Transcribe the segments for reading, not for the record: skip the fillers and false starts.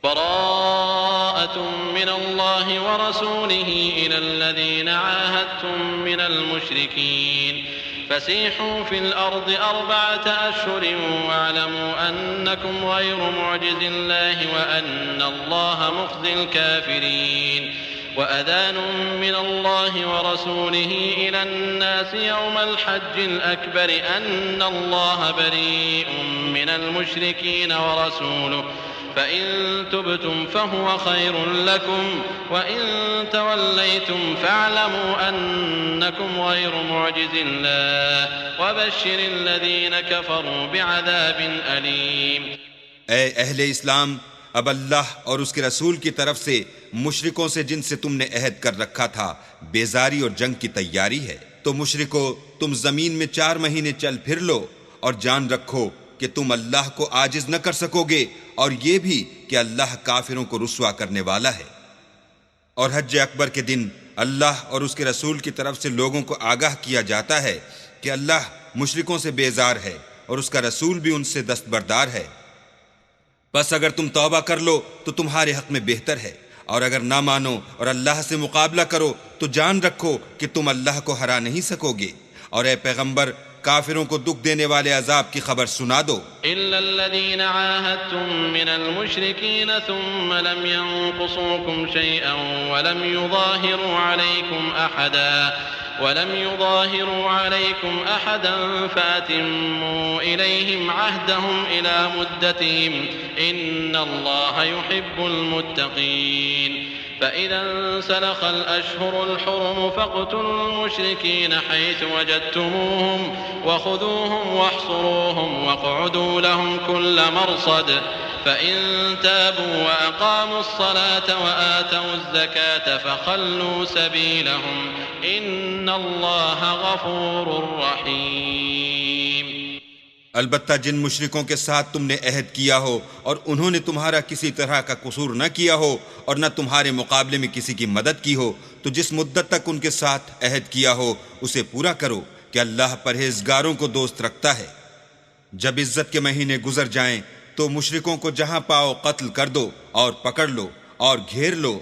براءة من الله ورسوله إلى الذين عاهدتم من المشركين فسيحوا في الأرض 4 أشهر واعلموا أنكم غير معجز الله وأن الله مخزي الكافرين وأذان من الله ورسوله إلى الناس يوم الحج الأكبر أن الله بريء من المشركين ورسوله فإن تبتم فهو خير لكم وإن توليتم فاعلموا أنكم غير معجز الله وبشر الذين كفروا بعذاب أليم۔ اے اہل اسلام، اب اللہ اور اس کے رسول کی طرف سے مشرکوں سے جن سے تم نے عہد کر رکھا تھا بیزاری اور جنگ کی تیاری ہے، تو مشرکو تم زمین میں 4 مہینے چل پھر لو اور جان رکھو کہ تم اللہ کو عاجز نہ کر سکو گے، اور یہ بھی کہ اللہ کافروں کو رسوا کرنے والا ہے۔ اور حج اکبر کے دن اللہ اور اس کے رسول کی طرف سے لوگوں کو آگاہ کیا جاتا ہے کہ اللہ مشرکوں سے بیزار ہے اور اس کا رسول بھی ان سے دستبردار ہے۔ بس اگر تم توبہ کر لو تو تمہارے حق میں بہتر ہے، اور اگر نہ مانو اور اللہ سے مقابلہ کرو تو جان رکھو کہ تم اللہ کو ہرا نہیں سکو گے۔ اور اے پیغمبر، کافروں کو دکھ دینے والے عذاب کی خبر سنا دو۔ إلا الذين عاهدتم من المشركين ثم لم ينقصوكم شيئا ولم يظاهروا عليكم أحدا فأتموا إليهم عهدهم إلى مدتهم إن الله يحب المتقين۔ فإذا انسلخ الأشهر الحرم فاقتلوا المشركين حيث وجدتموهم وخذوهم واحصروهم واقعدوا لهم كل مرصد فإن تابوا وأقاموا الصلاة وآتوا الزكاة فخلوا سبيلهم إن الله غفور رحيم۔ البتہ جن مشرکوں کے ساتھ تم نے عہد کیا ہو اور انہوں نے تمہارا کسی طرح کا قصور نہ کیا ہو اور نہ تمہارے مقابلے میں کسی کی مدد کی ہو، تو جس مدت تک ان کے ساتھ عہد کیا ہو اسے پورا کرو کہ اللہ پرہیزگاروں کو دوست رکھتا ہے۔ جب عزت کے مہینے گزر جائیں تو مشرکوں کو جہاں پاؤ قتل کر دو اور پکڑ لو اور گھیر لو،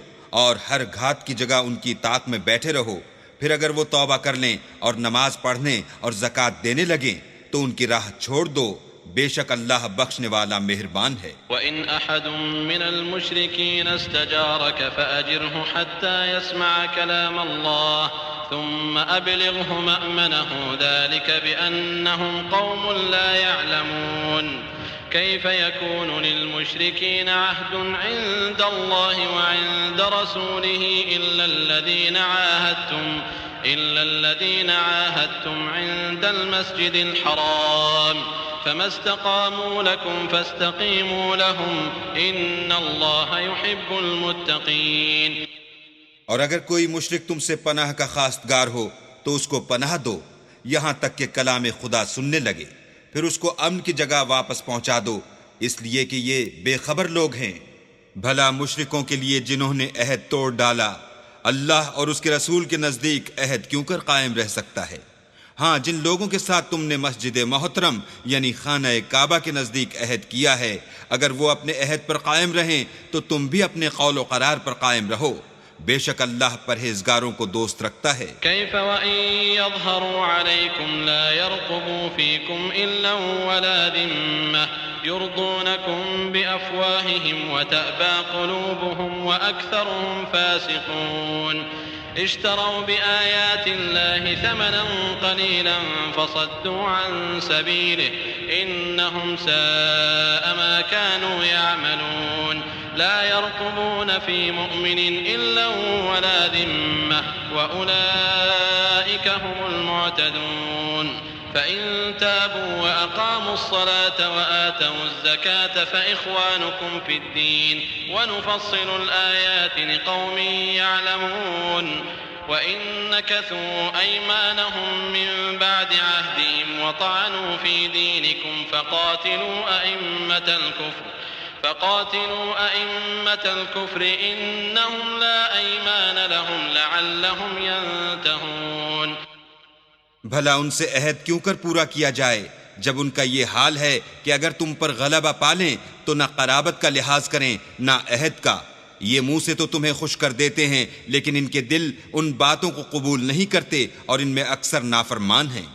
اور ہر گھات کی جگہ ان کی طاق میں بیٹھے رہو۔ پھر اگر وہ توبہ کر لیں اور نماز پڑھنے اور زکوٰۃ دینے لگیں تو ان کی راہ چھوڑ دو، بے شک اللہ بخشنے والا مہربان ہے۔ وَإِنْ أَحَدٌ مِّنَ الْمُشْرِكِينَ اسْتَجَارَكَ فَأَجِرْهُ حَتَّى يَسْمَعَ كَلَامَ اللَّهِ ثُمَّ أَبْلِغْهُ مَأْمَنَهُ ذَلِكَ بِأَنَّهُمْ قَوْمٌ لَّا يَعْلَمُونَ۔ كيف يكون للمشركين عهد عند الله وعند رسوله إلا الذين عاهدتم عند المسجد الحرام فما استقاموا لكم فاستقيموا لهم إن الله يحب المتقين۔ اور اگر کوئی مشرک تم سے پناہ کا خواستگار ہو تو اس کو پناہ دو یہاں تک کہ کلام خدا سننے لگے، پھر اس کو امن کی جگہ واپس پہنچا دو، اس لیے کہ یہ بے خبر لوگ ہیں۔ بھلا مشرکوں کے لیے جنہوں نے عہد توڑ ڈالا اللہ اور اس کے رسول کے نزدیک عہد کیوں کر قائم رہ سکتا ہے؟ ہاں، جن لوگوں کے ساتھ تم نے مسجد محترم یعنی خانہ کعبہ کے نزدیک عہد کیا ہے، اگر وہ اپنے عہد پر قائم رہیں تو تم بھی اپنے قول و قرار پر قائم رہو، بے شک اللہ پرہیزگاروں کو دوست رکھتا ہے۔ كيف وإن يظهروا عليكم لا يرقبوا فيكم إلا ولا ذمة يرضونكم بأفواههم وتأبى قلوبهم وأكثرهم فاسقون۔ اشتروا بآيات الله ثمنا قليلا فصدوا عن سبيله إنهم ساء ما كانوا يعملون۔ لا يرقبون في مؤمن إلا ولا ذمة وأولئك هم المعتدون۔ فإن تابوا وأقاموا الصلاة وآتوا الزكاة فإخوانكم في الدين ونفصل الآيات لقوم يعلمون۔ وإن نكثوا أيمانهم من بعد عهدهم وطعنوا في دينكم فقاتلوا أئمة الكفر إنهم لا أيمان لهم لعلهم ينتهون۔ بھلا ان سے عہد کیوں کر پورا کیا جائے جب ان کا یہ حال ہے کہ اگر تم پر غلبہ پالیں تو نہ قرابت کا لحاظ کریں نہ عہد کا. یہ منہ سے تو تمہیں خوش کر دیتے ہیں لیکن ان کے دل ان باتوں کو قبول نہیں کرتے اور ان میں اکثر نافرمان ہیں.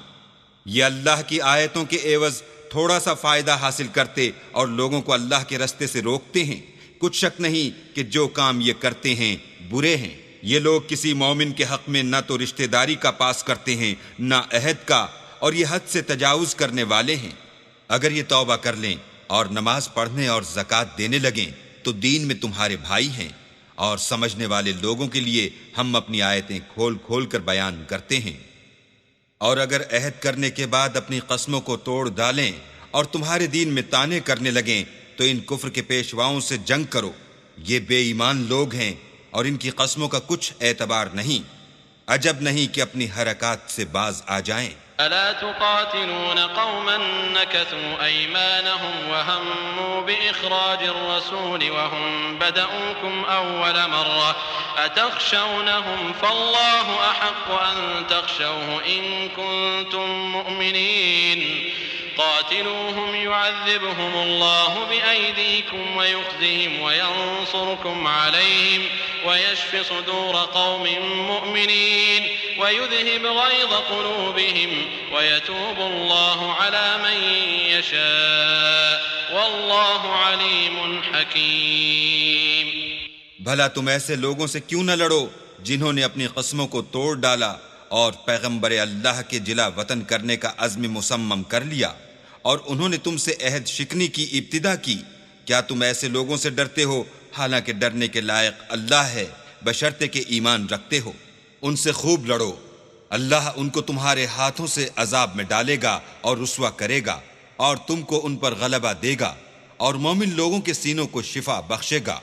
یہ اللہ کی آیتوں کے عوض تھوڑا سا فائدہ حاصل کرتے اور لوگوں کو اللہ کے رستے سے روکتے ہیں. کچھ شک نہیں کہ جو کام یہ کرتے ہیں برے ہیں. یہ لوگ کسی مومن کے حق میں نہ تو رشتہ داری کا پاس کرتے ہیں نہ عہد کا، اور یہ حد سے تجاوز کرنے والے ہیں. اگر یہ توبہ کر لیں اور نماز پڑھنے اور زکوٰۃ دینے لگیں تو دین میں تمہارے بھائی ہیں، اور سمجھنے والے لوگوں کے لیے ہم اپنی آیتیں کھول کھول کر بیان کرتے ہیں. اور اگر عہد کرنے کے بعد اپنی قسموں کو توڑ ڈالیں اور تمہارے دین میں طعنے کرنے لگیں تو ان کفر کے پیشواؤں سے جنگ کرو. یہ بے ایمان لوگ ہیں اور ان کی قسموں کا کچھ اعتبار نہیں. عجب نہیں کہ اپنی حرکات سے باز آ جائیں. ألا تقاتلون قوما نكثوا أيمانهم وهموا بإخراج الرسول وهم بدؤوكم أول مرة أتخشونهم فالله أحق أن تخشوه إن كنتم مؤمنين قاتلوهم يعذبهم الله بأيديكم ويخزهم وينصركم عليهم ويشف صدور قوم مؤمنين ويذهب غيظ قلوبهم ويتوب الله على من يشاء والله عليم حكيم. بھلا تم ایسے لوگوں سے کیوں نہ لڑو جنہوں نے اپنی قسموں کو توڑ ڈالا اور پیغمبر اللہ کے جلا وطن کرنے کا عزم مصمم کر لیا، اور انہوں نے تم سے عہد شکنی کی ابتدا کی. کیا تم ایسے لوگوں سے ڈرتے ہو حالانکہ ڈرنے کے لائق اللہ ہے بشرطے کہ ایمان رکھتے ہو؟ ان سے خوب لڑو، اللہ ان کو تمہارے ہاتھوں سے عذاب میں ڈالے گا اور رسوا کرے گا، اور تم کو ان پر غلبہ دے گا، اور مومن لوگوں کے سینوں کو شفا بخشے گا،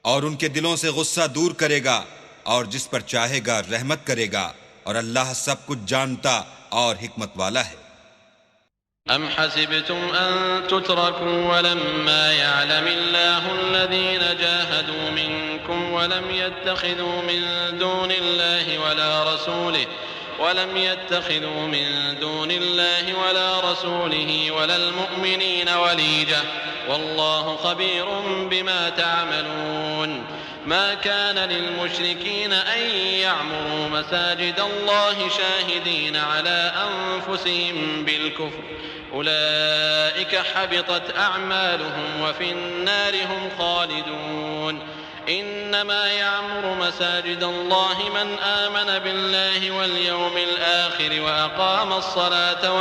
اور ان کے دلوں سے غصہ دور کرے گا، اور جس پر چاہے گا رحمت کرے گا، اور اللہ سب کچھ جانتا اور حکمت والا ہے. أم حسبتم أن تتركوا ولما يعلم الله الذين جاهدوا منكم ولم يتخذوا من دون الله ولا رسوله ولا المؤمنين وليجة والله خبير بما تعملون. ما كان للمشركين أن يعمروا مساجد الله شاهدين على أنفسهم بالكفر أولئك حبطت أعمالهم وفي النار هم خالدون. إنما يعمر مساجد الله من آمن بالله واليوم الآخر وأقام الصلاة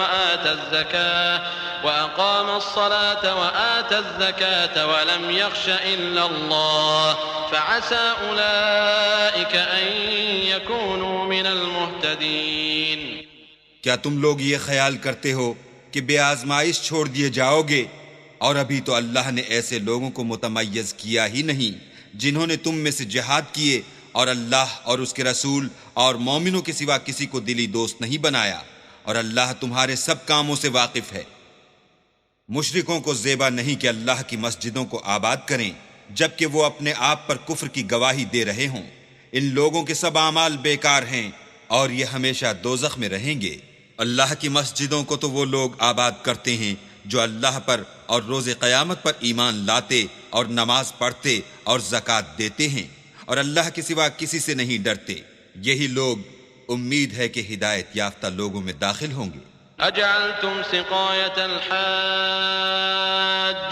وآتى الزكاة ولم يخش إلا الله فعسى أولئك أن يكونوا من المهتدين. کیا تم لوگ یہ خیال کرتے ہو کہ بے آزمائش چھوڑ دیے جاؤ گے؟ اور ابھی تو اللہ نے ایسے لوگوں کو متمیز کیا ہی نہیں جنہوں نے تم میں سے جہاد کیے اور اللہ اور اس کے رسول اور مومنوں کے سوا کسی کو دلی دوست نہیں بنایا، اور اللہ تمہارے سب کاموں سے واقف ہے. مشرکوں کو زیبا نہیں کہ اللہ کی مسجدوں کو آباد کریں جبکہ وہ اپنے آپ پر کفر کی گواہی دے رہے ہوں. ان لوگوں کے سب اعمال بیکار ہیں اور یہ ہمیشہ دوزخ میں رہیں گے. اللہ کی مسجدوں کو تو وہ لوگ آباد کرتے ہیں جو اللہ پر اور روز قیامت پر ایمان لاتے اور نماز پڑھتے اور زکوٰۃ دیتے ہیں، اور اللہ کے سوا کسی سے نہیں ڈرتے. یہی لوگ امید ہے کہ ہدایت یافتہ لوگوں میں داخل ہوں گے. أجعلتم سقاية الحاج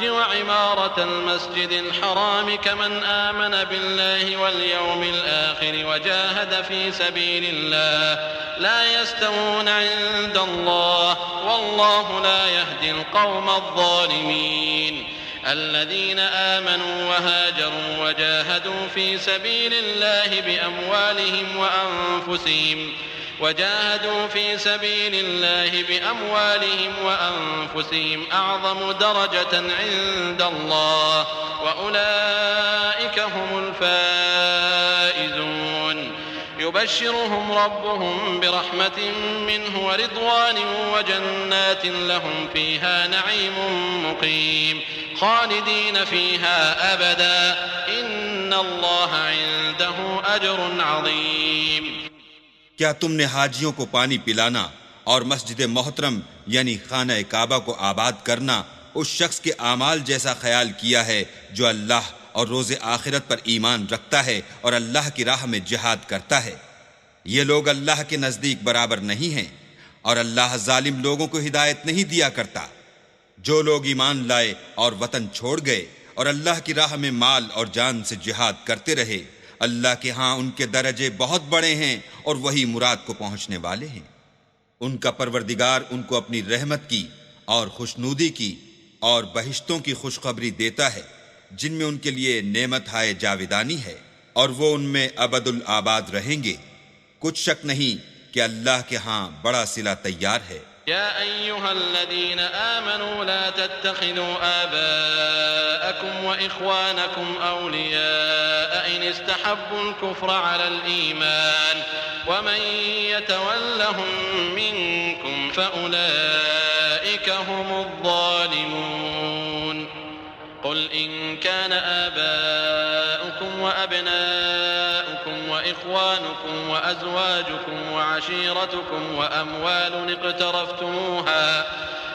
وعمارة المسجد الحرام كمن آمن بالله واليوم الآخر وجاهد في سبيل الله لا يستوون عند الله والله لا يهدي القوم الظالمين. الذين آمنوا وهاجروا وجاهدوا في سبيل الله بأموالهم وأنفسهم أعظم درجة عند الله وأولئك هم الفائزون. يبشرهم ربهم برحمة منه ورضوان وجنات لهم فيها نعيم مقيم خالدين فيها أبدا إن الله عنده أجر عظيم. کیا تم نے حاجیوں کو پانی پلانا اور مسجد محترم یعنی خانہ کعبہ کو آباد کرنا اس شخص کے اعمال جیسا خیال کیا ہے جو اللہ اور روز آخرت پر ایمان رکھتا ہے اور اللہ کی راہ میں جہاد کرتا ہے۔ یہ لوگ اللہ کے نزدیک برابر نہیں ہیں، اور اللہ ظالم لوگوں کو ہدایت نہیں دیا کرتا۔ جو لوگ ایمان لائے اور وطن چھوڑ گئے اور اللہ کی راہ میں مال اور جان سے جہاد کرتے رہے، اللہ کے ہاں ان کے درجے بہت بڑے ہیں اور وہی مراد کو پہنچنے والے ہیں۔ ان کا پروردگار ان کو اپنی رحمت کی اور خوشنودی کی اور بہشتوں کی خوشخبری دیتا ہے جن میں ان کے لیے نعمت ہائے جاویدانی ہے، اور وہ ان میں ابد الآباد رہیں گے۔ کچھ شک نہیں کہ اللہ کے ہاں بڑا صلہ تیار ہے۔ يا أيها الذين آمنوا لا تتخذوا آباءكم وإخوانكم أولياء إن استحبوا الكفر على الإيمان ومن يتولهم منكم فأولئك هم الظالمون قل إن كان آباؤكم وأبناؤكم وإخوانكم وأزواجكم وعشيرتكم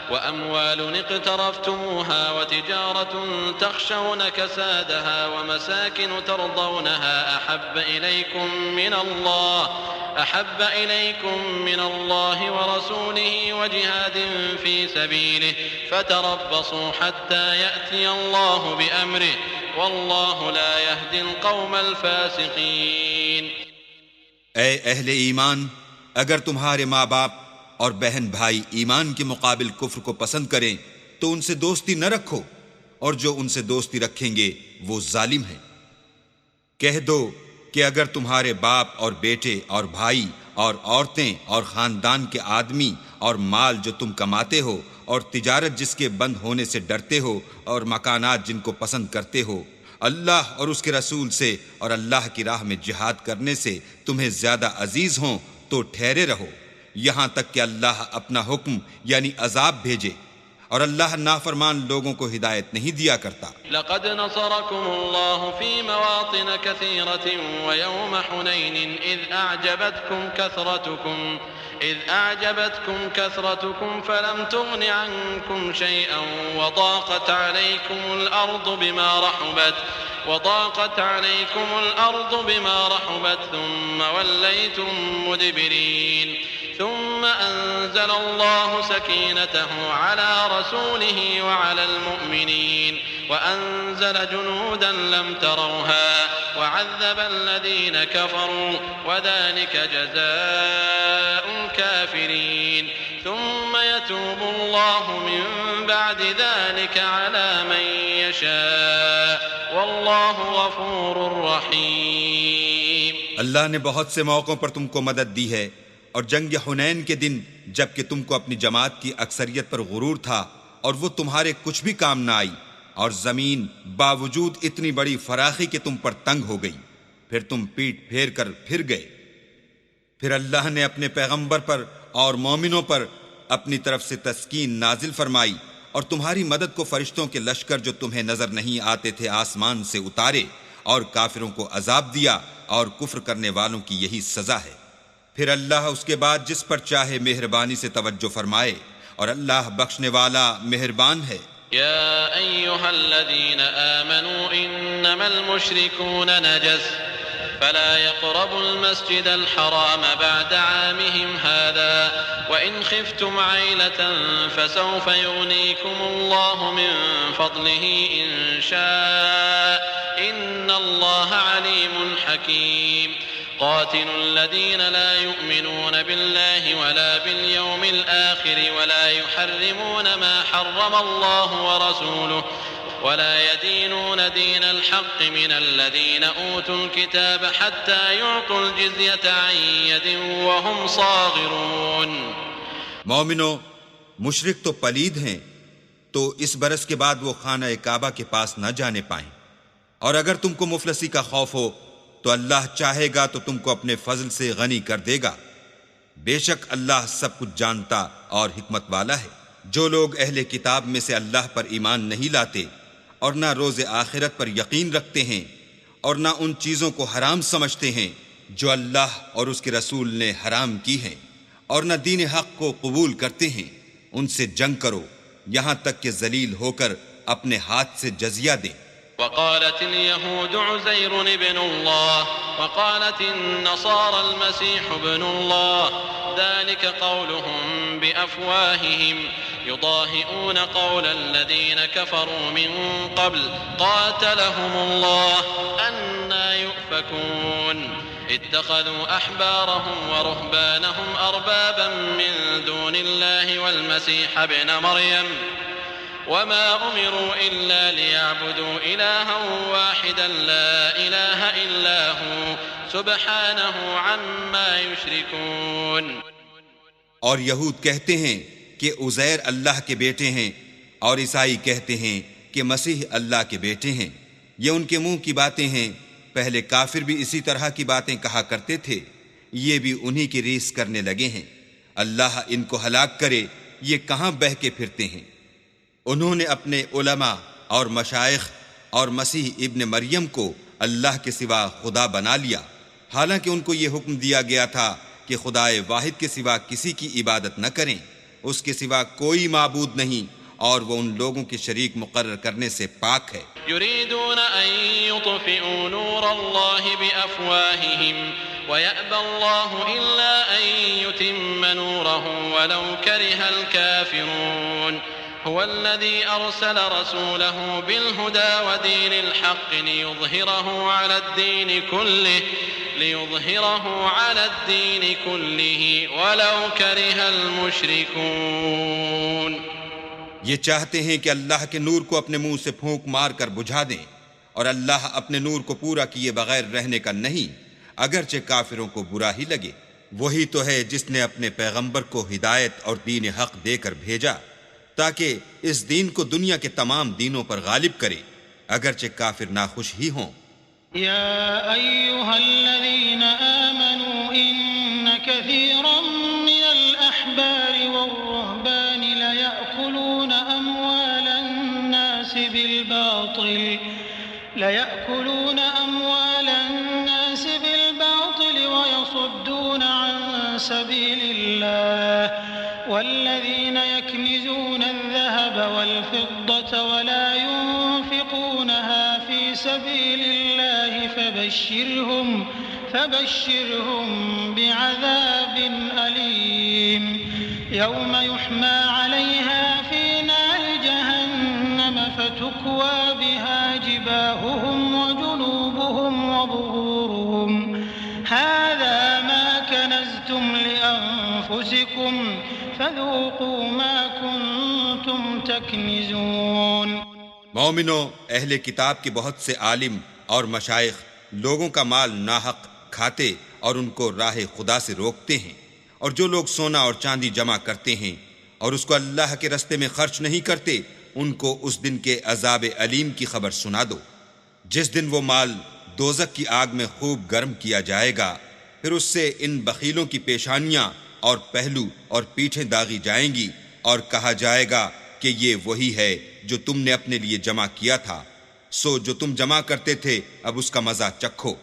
وأموال اقترفتموها وتجارة تخشون كسادها ومساكن ترضونها أحب إليكم من الله ورسوله وجهاد في سبيله فتربصوا حتى يأتي الله بأمره والله لا يهدي القوم الفاسقين۔ اے اہل ایمان، اگر تمہارے ماں باپ اور بہن بھائی ایمان کے مقابل کفر کو پسند کریں تو ان سے دوستی نہ رکھو، اور جو ان سے دوستی رکھیں گے وہ ظالم ہیں۔ کہہ دو کہ اگر تمہارے باپ اور بیٹے اور بھائی اور عورتیں اور خاندان کے آدمی اور مال جو تم کماتے ہو اور تجارت جس کے بند ہونے سے ڈرتے ہو اور مکانات جن کو پسند کرتے ہو، اللہ اور اس کے رسول سے اور اللہ کی راہ میں جہاد کرنے سے تمہیں زیادہ عزیز ہوں تو ٹھہرے رہو یہاں تک کہ اللہ اپنا حکم یعنی عذاب بھیجے، اور اللہ نافرمان لوگوں کو ہدایت نہیں دیا کرتا۔ لقد نصركم الله في مواطن كثيرة ويوم حنين إذ أعجبتكم كثرتكم فلم تغن عنكم شيئا وضاقت عليكم الأرض بما رحبت ثم وليتم مدبرين ثم أنزل الله سكينته على رسوله وعلى المؤمنين وأنزل جنودا لم تروها وعذب الذين كفروا وذلك جزاء الكافرين ثم يتوب الله من بعد ذلك على من يشاء والله غفور رحيم۔ اللہ نے بہت سے موقعوں پر تم کو مدد دی ہے، اور جنگ حنین کے دن جب کہ تم کو اپنی جماعت کی اکثریت پر غرور تھا اور وہ تمہارے کچھ بھی کام نہ آئی، اور زمین باوجود اتنی بڑی فراخی کہ تم پر تنگ ہو گئی، پھر تم پیٹ پھیر کر پھر گئے، پھر اللہ نے اپنے پیغمبر پر اور مومنوں پر اپنی طرف سے تسکین نازل فرمائی، اور تمہاری مدد کو فرشتوں کے لشکر جو تمہیں نظر نہیں آتے تھے آسمان سے اتارے، اور کافروں کو عذاب دیا، اور کفر کرنے والوں کی یہی سزا ہے۔ پھر اللہ اس کے بعد جس پر چاہے مہربانی سے توجہ فرمائے، اور اللہ بخشنے والا مہربان ہے۔ يا أيها الذين آمنوا إنما المشركون نجس فلا يقربوا المسجد الحرام بعد عامهم هذا وإن خفتم عيلة فسوف يغنيكم الله من فضله إن شاء إن الله عليم حكيم۔ قاتلوا الذين لا يؤمنون بالله ولا باليوم الآخر ولا يحرمون ما حرم الله ورسوله ولا يدينون دين الحق من الذين أوتوا الكتاب حتى يعطوا الجزية عن يد وهم صاغرون۔ مومنو، مشرک تو پلید ہیں، تو اس برس کے بعد وہ خانہ کعبہ کے پاس نہ جانے پائیں، اور اگر تم کو مفلسی کا خوف ہو تو اللہ چاہے گا تو تم کو اپنے فضل سے غنی کر دے گا، بے شک اللہ سب کچھ جانتا اور حکمت والا ہے۔ جو لوگ اہل کتاب میں سے اللہ پر ایمان نہیں لاتے اور نہ روز آخرت پر یقین رکھتے ہیں اور نہ ان چیزوں کو حرام سمجھتے ہیں جو اللہ اور اس کے رسول نے حرام کی ہیں، اور نہ دین حق کو قبول کرتے ہیں، ان سے جنگ کرو یہاں تک کہ ذلیل ہو کر اپنے ہاتھ سے جزیہ دیں۔ وقالت اليهود عزير ابن الله وقالت النصارى المسيح ابن الله ذلك قولهم بأفواههم يضاهئون قول الذين كفروا من قبل قاتلهم الله أنى يؤفكون اتخذوا أحبارهم ورهبانهم أربابا من دون الله والمسيح ابن مريم وما أمروا إلا ليعبدوا إلها واحدا لا إله إلا هو سبحانه عما يشركون۔ اور یہود کہتے ہیں کہ عزیر اللہ کے بیٹے ہیں، اور عیسائی کہتے ہیں کہ مسیح اللہ کے بیٹے ہیں۔ یہ ان کے منہ کی باتیں ہیں، پہلے کافر بھی اسی طرح کی باتیں کہا کرتے تھے، یہ بھی انہی کی ریس کرنے لگے ہیں۔ اللہ ان کو ہلاک کرے، یہ کہاں بہہ کے پھرتے ہیں۔ انہوں نے اپنے علماء اور مشائخ اور مسیح ابن مریم کو اللہ کے سوا خدا بنا لیا، حالانکہ ان کو یہ حکم دیا گیا تھا کہ خدائے واحد کے سوا کسی کی عبادت نہ کریں، اس کے سوا کوئی معبود نہیں، اور وہ ان لوگوں کے شریک مقرر کرنے سے پاک ہے۔ يريدون أن يطفئوا نور الله بأفواههم ويأبى الله إلا أن يتم نوره ولو كره الكافرون هو الذي أرسل رسوله بالهدى ودين الحق ليظهره على الدين كله ولو كره المشركون۔ یہ چاہتے ہیں کہ اللہ کے نور کو اپنے منہ سے پھونک مار کر بجھا دیں، اور اللہ اپنے نور کو پورا کیے بغیر رہنے کا نہیں، اگرچہ کافروں کو برا ہی لگے۔ وہی تو ہے جس نے اپنے پیغمبر کو ہدایت اور دین حق دے کر بھیجا تاکہ اس دین کو دنیا کے تمام دینوں پر غالب کرے، اگرچہ کافر ناخوش ہی ہوں۔ يا أيها الذين آمنوا إن كثيرا من الأحبار والرهبان ليأكلون أموال الناس بالباطل ويصدون عن سبيل الله والذين يكنزون الذهب والفضة ولا ينفقونها في سبيل الله فبشرهم بعذاب أليم يوم يحمى عليها في نار جهنم فتكوى بها جباههم وجنوبهم وظهورهم هذا ما كنزتم لأنفسكم فذوقوا ما كنتم تكنزون۔ مومنو، اہل کتاب کے بہت سے عالم اور مشائخ لوگوں کا مال ناحق کھاتے اور ان کو راہ خدا سے روکتے ہیں، اور جو لوگ سونا اور چاندی جمع کرتے ہیں اور اس کو اللہ کے رستے میں خرچ نہیں کرتے، ان کو اس دن کے عذاب علیم کی خبر سنا دو، جس دن وہ مال دوزخ کی آگ میں خوب گرم کیا جائے گا، پھر اس سے ان بخیلوں کی پیشانیاں اور پہلو اور پیٹھیں داغی جائیں گی، اور کہا جائے گا کہ یہ وہی ہے جو تم نے اپنے لیے جمع کیا تھا، سو جو تم جمع کرتے تھے اب اس کا مزہ چکھو۔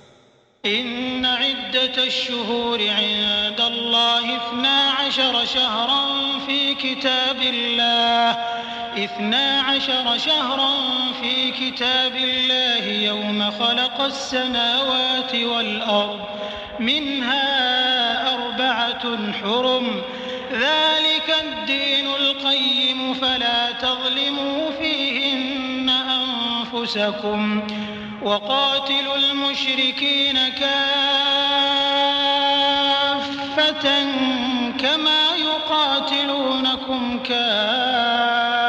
إن عدة الشهور عند الله 12 شهرا في كتاب الله يوم خلق السماوات والأرض منها 4 حرم ذلك الدين القيم فلا تظلموا فيهن أنفسكم وقاتلوا المشركين كافة كما يقاتلونكم كافة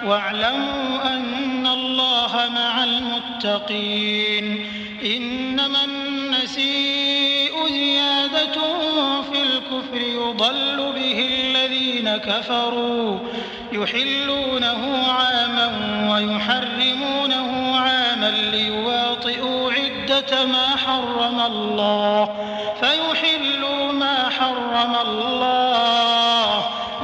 واعلموا أن الله مع المتقين إنما النسيء زيادة في الكفر يضل به الذين كفروا يحلونه عاما ويحرمونه عاما ليواطئوا عدة ما حرم الله فيحلوا ما حرم الله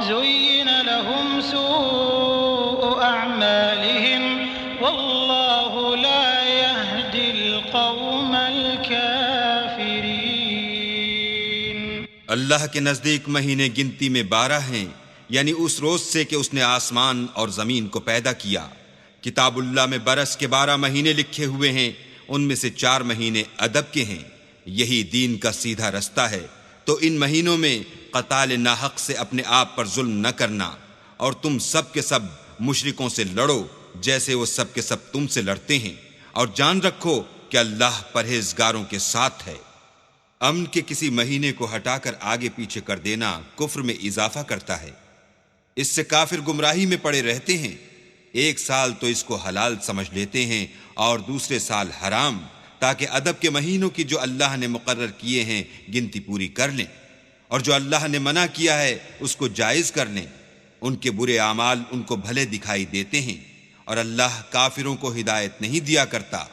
زين لهم سوء أعمالهم والله لا يهدي القوم الكافرين۔ اللہ کے نزدیک مہینے گنتی میں 12 ہیں، یعنی اس روز سے کہ اس نے آسمان اور زمین کو پیدا کیا۔ کتاب اللہ میں برس کے 12 مہینے لکھے ہوئے ہیں، ان میں سے 4 مہینے ادب کے ہیں۔ یہی دین کا سیدھا رستہ ہے۔ تو ان مہینوں میں قتال ناحق سے اپنے آپ پر ظلم نہ کرنا، اور تم سب کے سب مشرکوں سے لڑو جیسے وہ سب کے سب تم سے لڑتے ہیں، اور جان رکھو کہ اللہ پرہیزگاروں کے ساتھ ہے۔ امن کے کسی مہینے کو ہٹا کر آگے پیچھے کر دینا کفر میں اضافہ کرتا ہے۔ اس سے کافر گمراہی میں پڑے رہتے ہیں۔ ایک سال تو اس کو حلال سمجھ لیتے ہیں اور دوسرے سال حرام، تاکہ ادب کے مہینوں کی جو اللہ نے مقرر کیے ہیں گنتی پوری کر لیں، اور جو اللہ نے منع کیا ہے اس کو جائز کر لیں۔ ان کے برے اعمال ان کو بھلے دکھائی دیتے ہیں، اور اللہ کافروں کو ہدایت نہیں دیا کرتا۔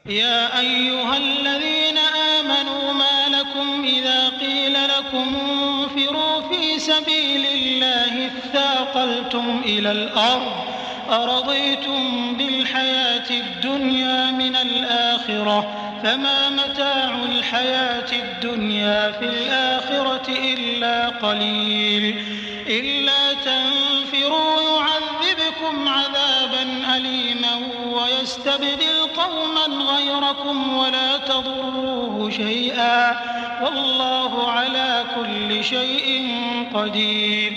يا أيها الذين آمنوا ما لكم إذا قيل لكم انفروا في سبيل الله اثاقلتم إلى الأرض أرضيتم بالحياة الدنيا من الآخرة فما متاع الحياة الدنيا في الآخرة إلا قليل إلا تنفروا يعذبكم عذابا أليما ويستبدل قوما غيركم ولا تضروه شيئا والله على كل شيء قدير۔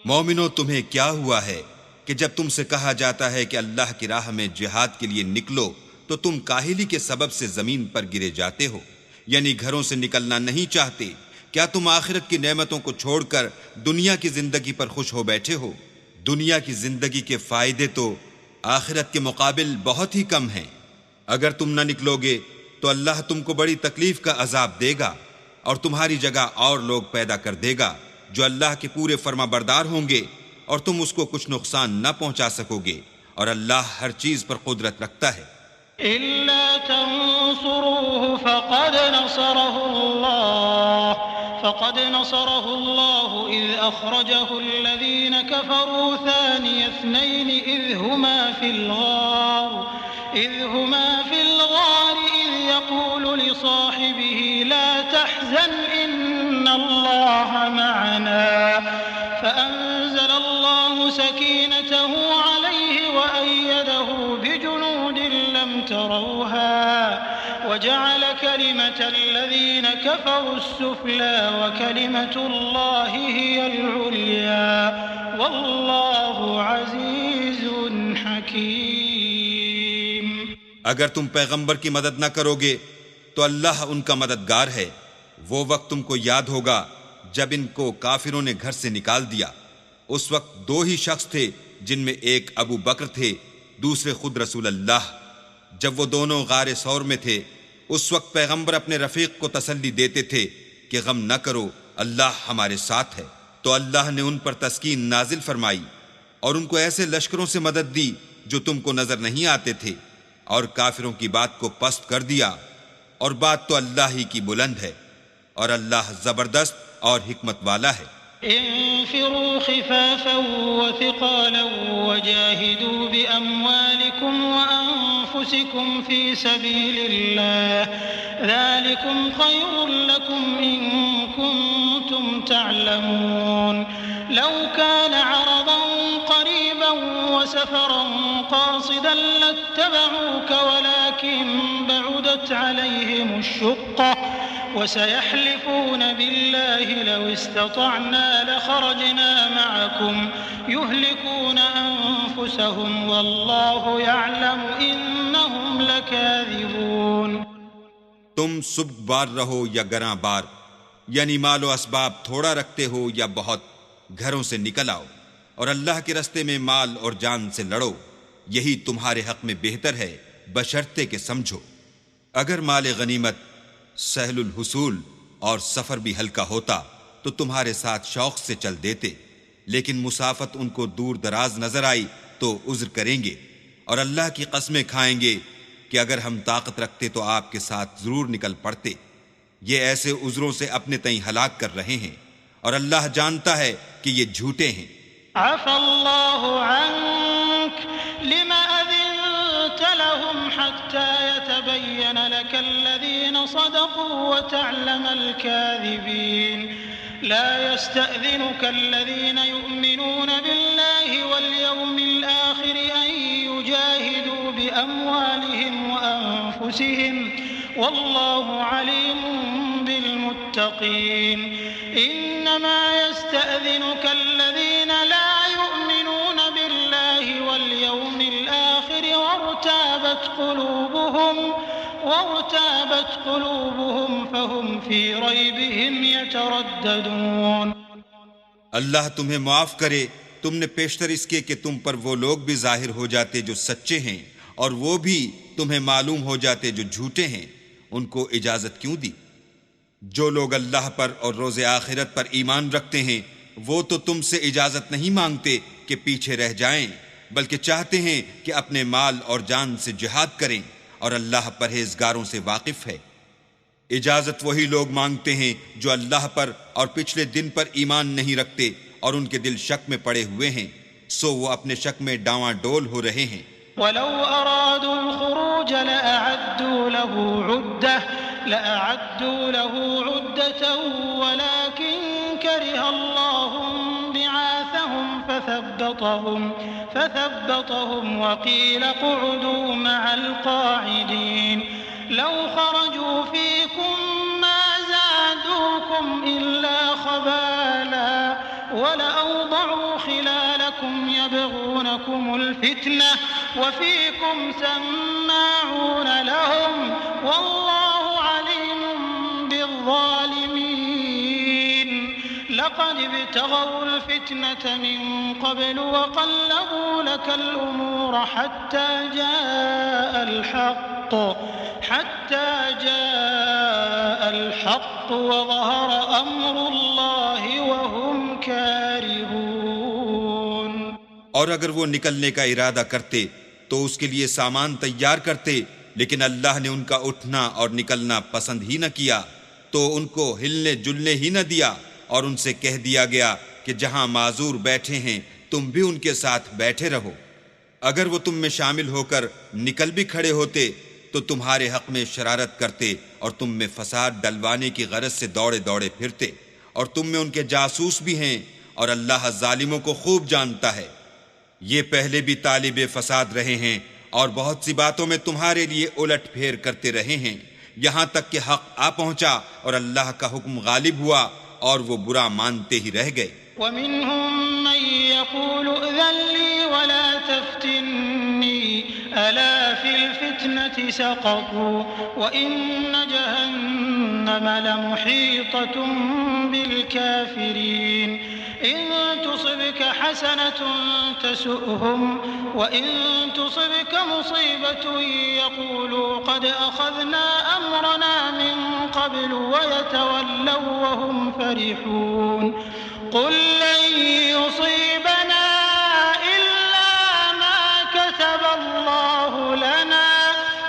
مومنو، تمہیں کیا ہوا ہے کہ جب تم سے کہا جاتا ہے کہ اللہ کی راہ میں جہاد کے لیے نکلو تو تم کاہلی کے سبب سے زمین پر گرے جاتے ہو، یعنی گھروں سے نکلنا نہیں چاہتے؟ کیا تم آخرت کی نعمتوں کو چھوڑ کر دنیا کی زندگی پر خوش ہو بیٹھے ہو؟ دنیا کی زندگی کے فائدے تو آخرت کے مقابل بہت ہی کم ہیں۔ اگر تم نہ نکلو گے تو اللہ تم کو بڑی تکلیف کا عذاب دے گا، اور تمہاری جگہ اور لوگ پیدا کر دے گا جو اللہ کے پورے فرما بردار ہوں گے، اور تم اس کو کچھ نقصان نہ پہنچا سکو گے، اور اللہ ہر چیز پر قدرت رکھتا ہے۔ إلا تنصروه فقد نصره الله إذ أخرجه الذين كفروا ثاني اثنين إذ هما في الغار إذ يقول لصاحبه لا تحزن إن الله معنا فأنزل الله سكينته عليه وأيده بجنود لم تروها وجعل كلمة الذين كفروا السفلى وكلمة الله هي العليا والله عزيز حكيم۔ اگر تم پیغمبر کی مدد نہ کرو گے تو اللہ ان کا مددگار ہے۔ وہ وقت تم کو یاد ہوگا جب ان کو کافروں نے گھر سے نکال دیا۔ اس وقت 2 ہی شخص تھے، جن میں ایک ابو بکر تھے، دوسرے خود رسول اللہ۔ جب وہ دونوں غار ثور میں تھے، اس وقت پیغمبر اپنے رفیق کو تسلی دیتے تھے کہ غم نہ کرو، اللہ ہمارے ساتھ ہے۔ تو اللہ نے ان پر تسکین نازل فرمائی اور ان کو ایسے لشکروں سے مدد دی جو تم کو نظر نہیں آتے تھے، اور کافروں کی بات کو پست کر دیا، اور بات تو اللہ ہی کی بلند ہے، اور اللہ زبردست اور حکمت والا ہے۔ انفروا خفافا وثقالا وجاهدوا بأموالكم وأنفسكم في سبيل الله ذلكم خير لكم إن كنتم تعلمون لو كان عرضا قريبا وسفرا قاصدا لاتبعوك ولكن بعدت عليهم الشقة وسيحلفون بالله لو استطعنا لخرجنا معكم يهلكون أنفسهم والله يعلم إنهم لكاذبون۔ تم سبک بار رہو یا گراں بار، یعنی مال و اسباب تھوڑا رکھتے ہو یا بہت، گھروں سے نکل آؤ اور اللہ کے رستے میں مال اور جان سے لڑو، یہی تمہارے حق میں بہتر ہے، بشرطے کہ سمجھو۔ اگر مال غنیمت سہل الحصول اور سفر بھی ہلکا ہوتا تو تمہارے ساتھ شوق سے چل دیتے، لیکن مسافت ان کو دور دراز نظر آئی تو عذر کریں گے، اور اللہ کی قسمیں کھائیں گے کہ اگر ہم طاقت رکھتے تو آپ کے ساتھ ضرور نکل پڑتے۔ یہ ایسے عذروں سے اپنے تئیں ہلاک کر رہے ہیں، اور اللہ جانتا ہے کہ یہ جھوٹے ہیں۔ عفى الله عنك لما أذنت لهم حتى يتبين لك الذين صدقوا وتعلم الكاذبين لا يستأذنك الذين يؤمنون بالله واليوم الآخر أن يجاهدوا بأموالهم وأنفسهم والله عليم بالمتقين إنما يستأذنك الذين لا يؤمنون بالله واليوم الآخر وارتابت قلوبهم فهم في ريبهم يترددون. اللہ تمہیں معاف کرے، تم نے پیشتر اس کے کہ تم پر وہ لوگ بھی ظاہر ہو جاتے جو سچے ہیں اور وہ بھی تمہیں معلوم ہو جاتے جو جھوٹے ہیں، ان کو اجازت کیوں دی؟ جو لوگ اللہ پر اور روز آخرت پر ایمان رکھتے ہیں وہ تو تم سے اجازت نہیں مانگتے کہ پیچھے رہ جائیں، بلکہ چاہتے ہیں کہ اپنے مال اور جان سے جہاد کریں، اور اللہ پرہیزگاروں سے واقف ہے۔ اجازت وہی لوگ مانگتے ہیں جو اللہ پر اور پچھلے دن پر ایمان نہیں رکھتے اور ان کے دل شک میں پڑے ہوئے ہیں، سو وہ اپنے شک میں ڈاواں ڈول ہو رہے ہیں۔ ولو أرادوا الخروج لأعدوا له عدة ولكن كره الله بعاثهم فثبطهم وقيل اقعدوا مع القاعدين لو خرجوا فيكم ما زادوكم إلا خبالا ولأوضعوا خلالكم يبغونكم الفتنة وفيكم سماعون لهم والله عليم بالظالمين لقد ابتغوا الفتنة من قبل وقلبوا لك الأمور حتى جاء الحق وظهر أمر الله وهم كارهون. اور اگر وہ نکلنے کا ارادہ کرتے تو اس کے لیے سامان تیار کرتے، لیکن اللہ نے ان کا اٹھنا اور نکلنا پسند ہی نہ کیا تو ان کو ہلنے جلنے ہی نہ دیا، اور ان سے کہہ دیا گیا کہ جہاں معذور بیٹھے ہیں تم بھی ان کے ساتھ بیٹھے رہو۔ اگر وہ تم میں شامل ہو کر نکل بھی کھڑے ہوتے تو تمہارے حق میں شرارت کرتے اور تم میں فساد ڈلوانے کی غرض سے دوڑے دوڑے پھرتے، اور تم میں ان کے جاسوس بھی ہیں، اور اللہ ظالموں کو خوب جانتا ہے۔ یہ پہلے بھی طالب فساد رہے ہیں اور بہت سی باتوں میں تمہارے لیے الٹ پھیر کرتے رہے ہیں، یہاں تک کہ حق آ پہنچا اور اللہ کا حکم غالب ہوا اور وہ برا مانتے ہی رہ گئے۔ وَمِنْهُمْ مَنْ يَقُولُ ائْذَنْ لِي وَلَا تَفْتِنِّي أَلَا فِي الْفِتْنَةِ سَقَطُوا وَإِنَّ جَهَنَّمَ لَمُحِيطَةٌ بِالْكَافِرِينَ إِن تُصِبْكَ حَسَنَةٌ تَسُؤْهُمْ وَإِن تُصِبْكَ مُصِيبَةٌ يَقُولُوا قَدْ أَخَذْنَا أَمْرَنَا مِنْ قَبْلُ وَيَتَوَلَّوْا وَهُمْ فَرِحُونَ قُلْ لَن يُصِيبَنَا إِلَّا مَا كَتَبَ اللَّهُ لَنَا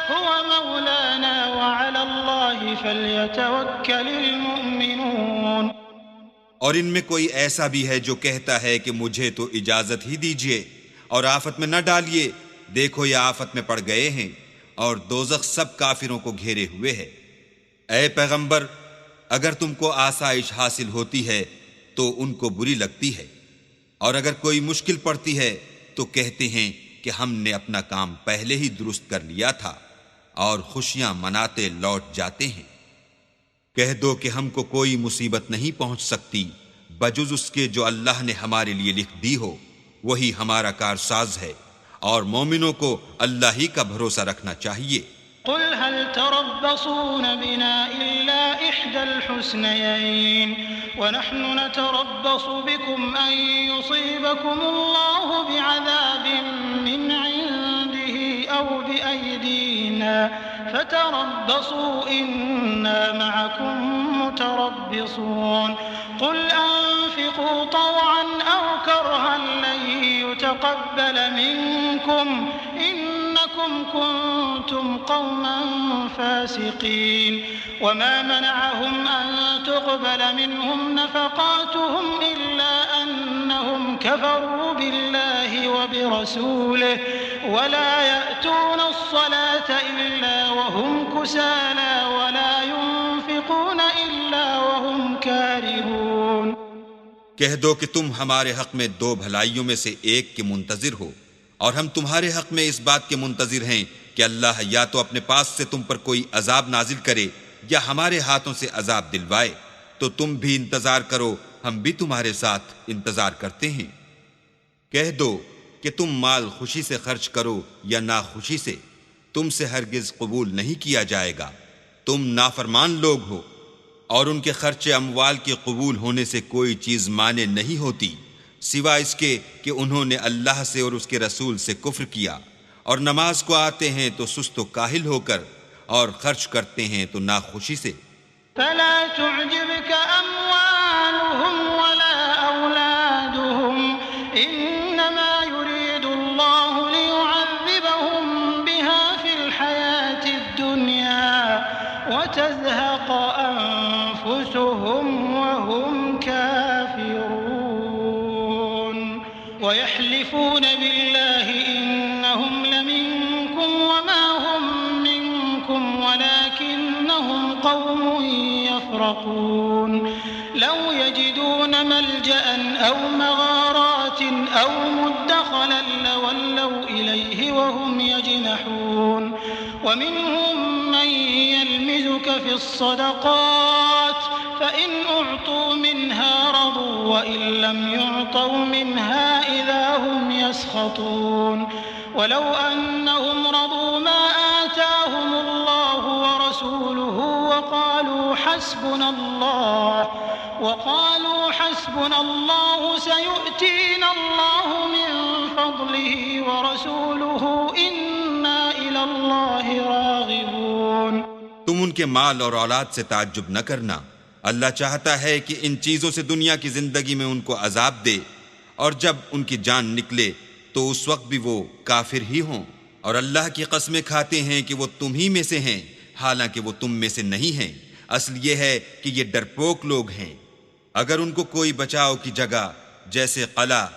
هُوَ مَوْلَانَا وَعَلَى اللَّهِ فَلْيَتَوَكَّلِ الْمُؤْمِنُونَ۔ اور ان میں کوئی ایسا بھی ہے جو کہتا ہے کہ مجھے تو اجازت ہی دیجیے اور آفت میں نہ ڈالیے، دیکھو یہ آفت میں پڑ گئے ہیں اور دوزخ سب کافروں کو گھیرے ہوئے ہے۔ اے پیغمبر، اگر تم کو آسائش حاصل ہوتی ہے تو ان کو بری لگتی ہے، اور اگر کوئی مشکل پڑتی ہے تو کہتے ہیں کہ ہم نے اپنا کام پہلے ہی درست کر لیا تھا، اور خوشیاں مناتے لوٹ جاتے ہیں۔ کہہ دو کہ ہم کو کوئی مصیبت نہیں پہنچ سکتی بجز اس کے جو اللہ نے ہمارے لیے لکھ دی ہو، وہی ہمارا کارساز ہے، اور مومنوں کو اللہ ہی کا بھروسہ رکھنا چاہیے۔ قل هل تربصون بنا إلا إحدى الحسنيين ونحن نتربص بكم أن يصيبكم الله بعذاب من عنده أو بأيدينا فتربصوا إنا معكم متربصون قل أنفقوا طوعا أو كرها لن يتقبل منكم إنكم كنتم قوما فاسقين وما منعهم أن تقبل منهم نفقاتهم إلا أنهم كفروا بالله وبرسوله ولا يأتون الصلاة إلا وهم كسالى ولا ينفقون إلا وهم كارهون کہہ دو کہ تم ہمارے حق میں 2 بھلائیوں میں سے ایک کے منتظر ہو، اور ہم تمہارے حق میں اس بات کے منتظر ہیں کہ اللہ یا تو اپنے پاس سے تم پر کوئی عذاب نازل کرے یا ہمارے ہاتھوں سے عذاب دلوائے، تو تم بھی انتظار کرو، ہم بھی تمہارے ساتھ انتظار کرتے ہیں۔ کہہ دو کہ تم مال خوشی سے خرچ کرو یا ناخوشی سے، تم سے ہرگز قبول نہیں کیا جائے گا، تم نافرمان لوگ ہو، اور ان کے خرچ اموال کے قبول ہونے سے کوئی چیز مانے نہیں ہوتی سوا اس کے کہ انہوں نے اللہ سے اور اس کے رسول سے کفر کیا، اور نماز کو آتے ہیں تو سست و کاہل ہو کر، اور خرچ کرتے ہیں تو ناخوشی سے۔ فلا تعجبك أموالهم ولا أولادهم إنما يريد الله ليعذبهم بها في الحياة الدنيا وتزهق أنفسهم وهم كافرون ويحلفون بالله إنهم لمنكم وما هم منكم ولكنهم قوم يفرقون لو يجدون ملجأ أو مغارات أو مدخلا لولوا إليه وهم يجنحون ومنهم من يلمزك في الصدقات فإن أعطوا منها رضوا وإن لم يعطوا منها إذا هم يسخطون ولو أنهم رضوا ما آتاهم الله ورسوله وقالوا حسبنا الله سيؤتينا الله من فضله ورسوله إنا إلى الله راغبون۔ تم ان کے مال اور اولاد سے تعجب نہ کرنا، اللہ چاہتا ہے کہ ان چیزوں سے دنیا کی زندگی میں ان کو عذاب دے، اور جب ان کی جان نکلے تو اس وقت بھی وہ کافر ہی ہوں، اور اللہ کی قسمیں کھاتے ہیں کہ وہ تم ہی میں سے ہیں، حالانکہ وہ تم میں سے نہیں ہیں۔ اصل یہ ہے کہ یہ ڈرپوک لوگ ہیں۔ اگر ان کو کوئی بچاؤ کی جگہ جیسے قلعہ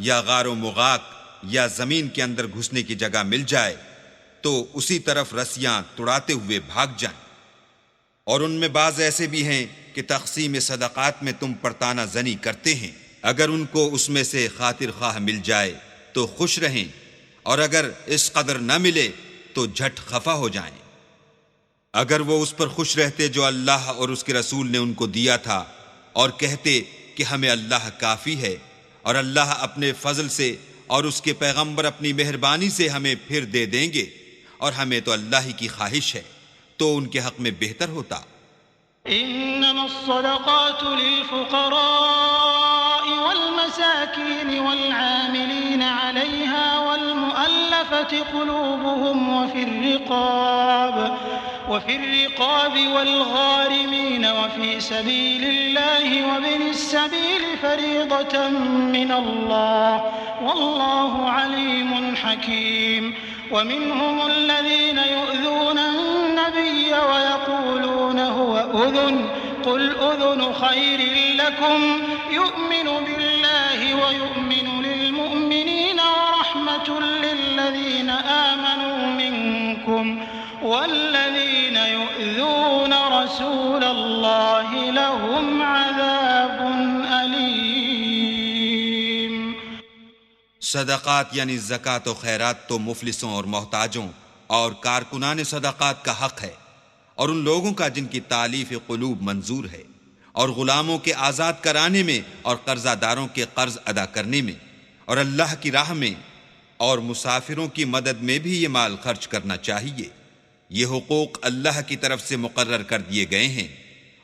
یا غار و مغاق یا زمین کے اندر گھسنے کی جگہ مل جائے تو اسی طرف رسیاں توڑاتے ہوئے بھاگ جائیں۔ اور ان میں بعض ایسے بھی ہیں کہ تقسیم صدقات میں تم پر تانا زنی کرتے ہیں، اگر ان کو اس میں سے خاطر خواہ مل جائے تو خوش رہیں، اور اگر اس قدر نہ ملے تو جھٹ خفا ہو جائیں۔ اگر وہ اس پر خوش رہتے جو اللہ اور اس کے رسول نے ان کو دیا تھا، اور کہتے کہ ہمیں اللہ کافی ہے، اور اللہ اپنے فضل سے اور اس کے پیغمبر اپنی مہربانی سے ہمیں پھر دے دیں گے، اور ہمیں تو اللہ ہی کی خواہش ہے، تو ان کے حق میں بہتر ہوتا۔ إنما الصدقات للفقراء والمساكين والعاملين عليها والمؤلفة قلوبهم وفي الرقاب والغارمين وفي سبيل الله وابن السبيل فريضة من الله والله عليم حكيم ومنهم الذين يؤذون النبي ويقولون هو أذن قل أذن خير لكم يؤمن بالله ويؤمن للمؤمنين ورحمة للذين آمنوا منكم والذين يؤذون رسول الله لهم عذاب أليم۔ صدقات یعنی زکوٰۃ و خیرات تو مفلسوں اور محتاجوں اور کارکنان صدقات کا حق ہے، اور ان لوگوں کا جن کی تالیف قلوب منظور ہے، اور غلاموں کے آزاد کرانے میں اور قرضہ داروں کے قرض ادا کرنے میں، اور اللہ کی راہ میں اور مسافروں کی مدد میں بھی یہ مال خرچ کرنا چاہیے۔ یہ حقوق اللہ کی طرف سے مقرر کر دیے گئے ہیں،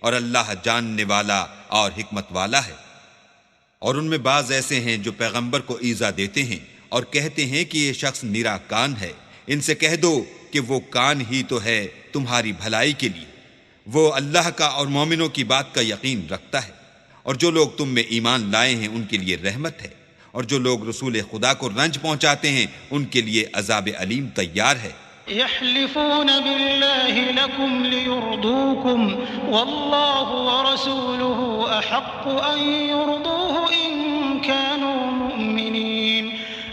اور اللہ جاننے والا اور حکمت والا ہے۔ اور ان میں بعض ایسے ہیں جو پیغمبر کو ایذا دیتے ہیں اور کہتے ہیں کہ یہ شخص نرا کان ہے۔ ان سے کہہ دو کہ وہ کان ہی تو ہے تمہاری بھلائی کے لیے، وہ اللہ کا اور مومنوں کی بات کا یقین رکھتا ہے، اور جو لوگ تم میں ایمان لائے ہیں ان کے لیے رحمت ہے، اور جو لوگ رسول خدا کو رنج پہنچاتے ہیں ان کے لیے عذاب علیم تیار ہے۔ يحلفون بالله لكم ليرضوكم والله ورسوله أحق أن يرضوه إن كانوا مؤمنين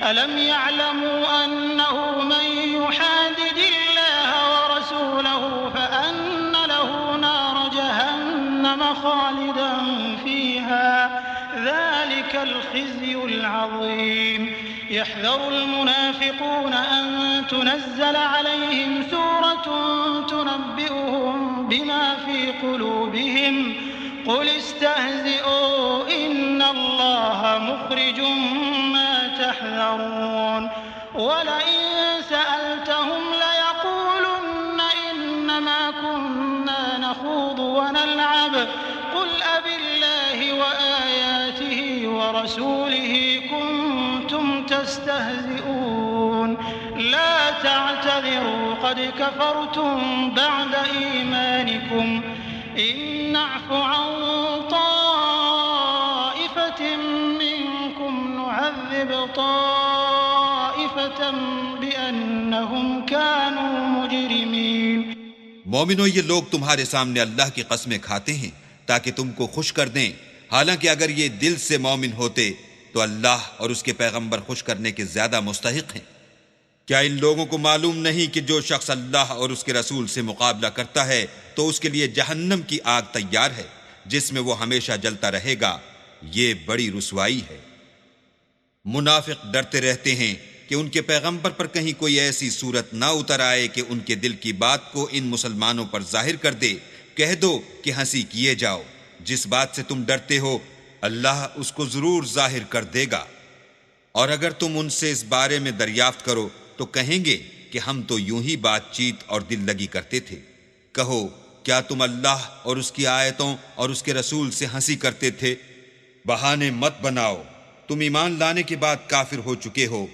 ألم يعلموا أنه من يحادد الله ورسوله فأن له نار جهنم خالدا فيها ذلك الخزي العظيم يحذر المنافقون أن تنزل عليهم سورة تنبئهم بما في قلوبهم قل استهزئوا إن الله مخرج ما تحذرون ولئن سألتهم ليقولن إنما كنا نخوض ونلعب قل أبالله وآياته ورسوله كنتم تستهزئون لا تعتذروا قد كفرتم بعد إيمانكم إن نعف عن طائفة منكم نعذب طائفة بأنهم كانوا مجرمين. مومنو، یہ لوگ تمہارے سامنے اللہ کی قسمیں کھاتے ہیں تاکہ تم کو خوش کر دیں، حالانکہ اگر یہ دل سے مومن ہوتے تو اللہ اور اس کے پیغمبر خوش کرنے کے زیادہ مستحق ہیں. کیا ان لوگوں کو معلوم نہیں کہ جو شخص اللہ اور اس کے رسول سے مقابلہ کرتا ہے تو اس کے لیے جہنم کی آگ تیار ہے جس میں وہ ہمیشہ جلتا رہے گا، یہ بڑی رسوائی ہے. منافق ڈرتے رہتے ہیں کہ ان کے پیغمبر پر کہیں کوئی ایسی صورت نہ اتر آئے کہ ان کے دل کی بات کو ان مسلمانوں پر ظاہر کر دے. کہہ دو کہ ہنسی کیے جاؤ، جس بات سے تم ڈرتے ہو اللہ اس کو ضرور ظاہر کر دے گا. اور اگر تم ان سے اس بارے میں دریافت کرو تو کہیں گے کہ ہم تو یوں ہی بات چیت اور دل لگی کرتے تھے. کہو کیا تم اللہ اور اس کی آیتوں اور اس کے رسول سے ہنسی کرتے تھے؟ بہانے مت بناؤ، تم ایمان لانے کے بعد کافر ہو چکے ہو.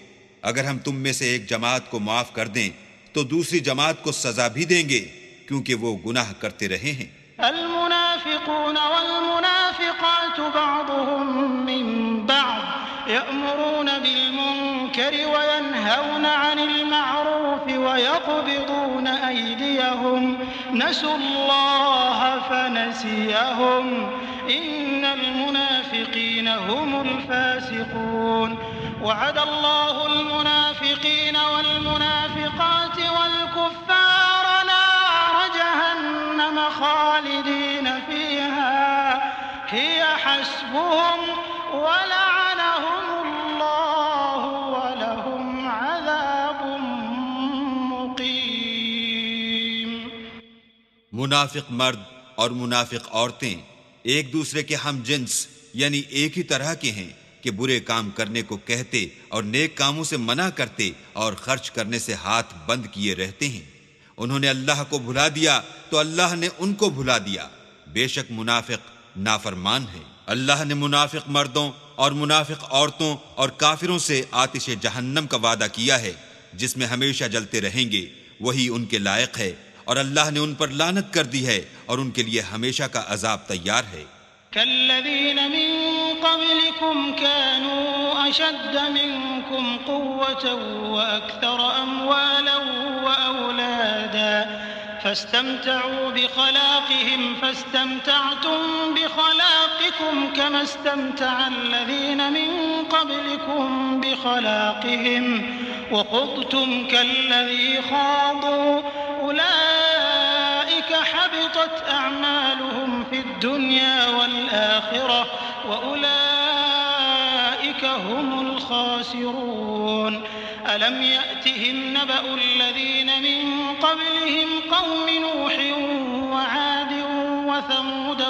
اگر ہم تم میں سے ایک جماعت کو معاف کر دیں تو دوسری جماعت کو سزا بھی دیں گے کیونکہ وہ گناہ کرتے رہے ہیں. المنافقون والمنافقات بعضهم من بعض يأمرون بالمنكر وينهون عن المعروف ويقبضون أيديهم نسوا الله فنسيهم إن المنافقين هم الفاسقون وعد الله المنافقين والمنافقات والكفار نار جهنم خالدين فيها هي حسبهم ولعنهم الله ولهم عذاب مقيم. منافق مرد اور منافق عورتیں ایک دوسرے کے ہم جنس یعنی ایک ہی طرح کے ہیں کہ برے کام کرنے کو کہتے اور نیک کاموں سے منع کرتے اور خرچ کرنے سے ہاتھ بند کیے رہتے ہیں. انہوں نے اللہ کو بھلا دیا تو اللہ نے ان کو بھلا دیا. بے شک منافق نافرمان ہے. اللہ نے منافق مردوں اور منافق عورتوں اور کافروں سے آتش جہنم کا وعدہ کیا ہے جس میں ہمیشہ جلتے رہیں گے، وہی ان کے لائق ہے، اور اللہ نے ان پر لعنت کر دی ہے اور ان کے لیے ہمیشہ کا عذاب تیار ہے. كالذين من قبلكم كانوا أشد منكم قوة وأكثر أموالا وأولادا فاستمتعوا بخلاقهم فاستمتعتم بخلاقكم كما استمتع الذين من قبلكم بخلاقهم وخضتم كالذي خاضوا أولئك حبطت أعمالهم في الدنيا والآخرة وأولئك هم الخاسرون. ألم يأتهم نبأ الذين من قبلهم قوم نوح وعاد وثمود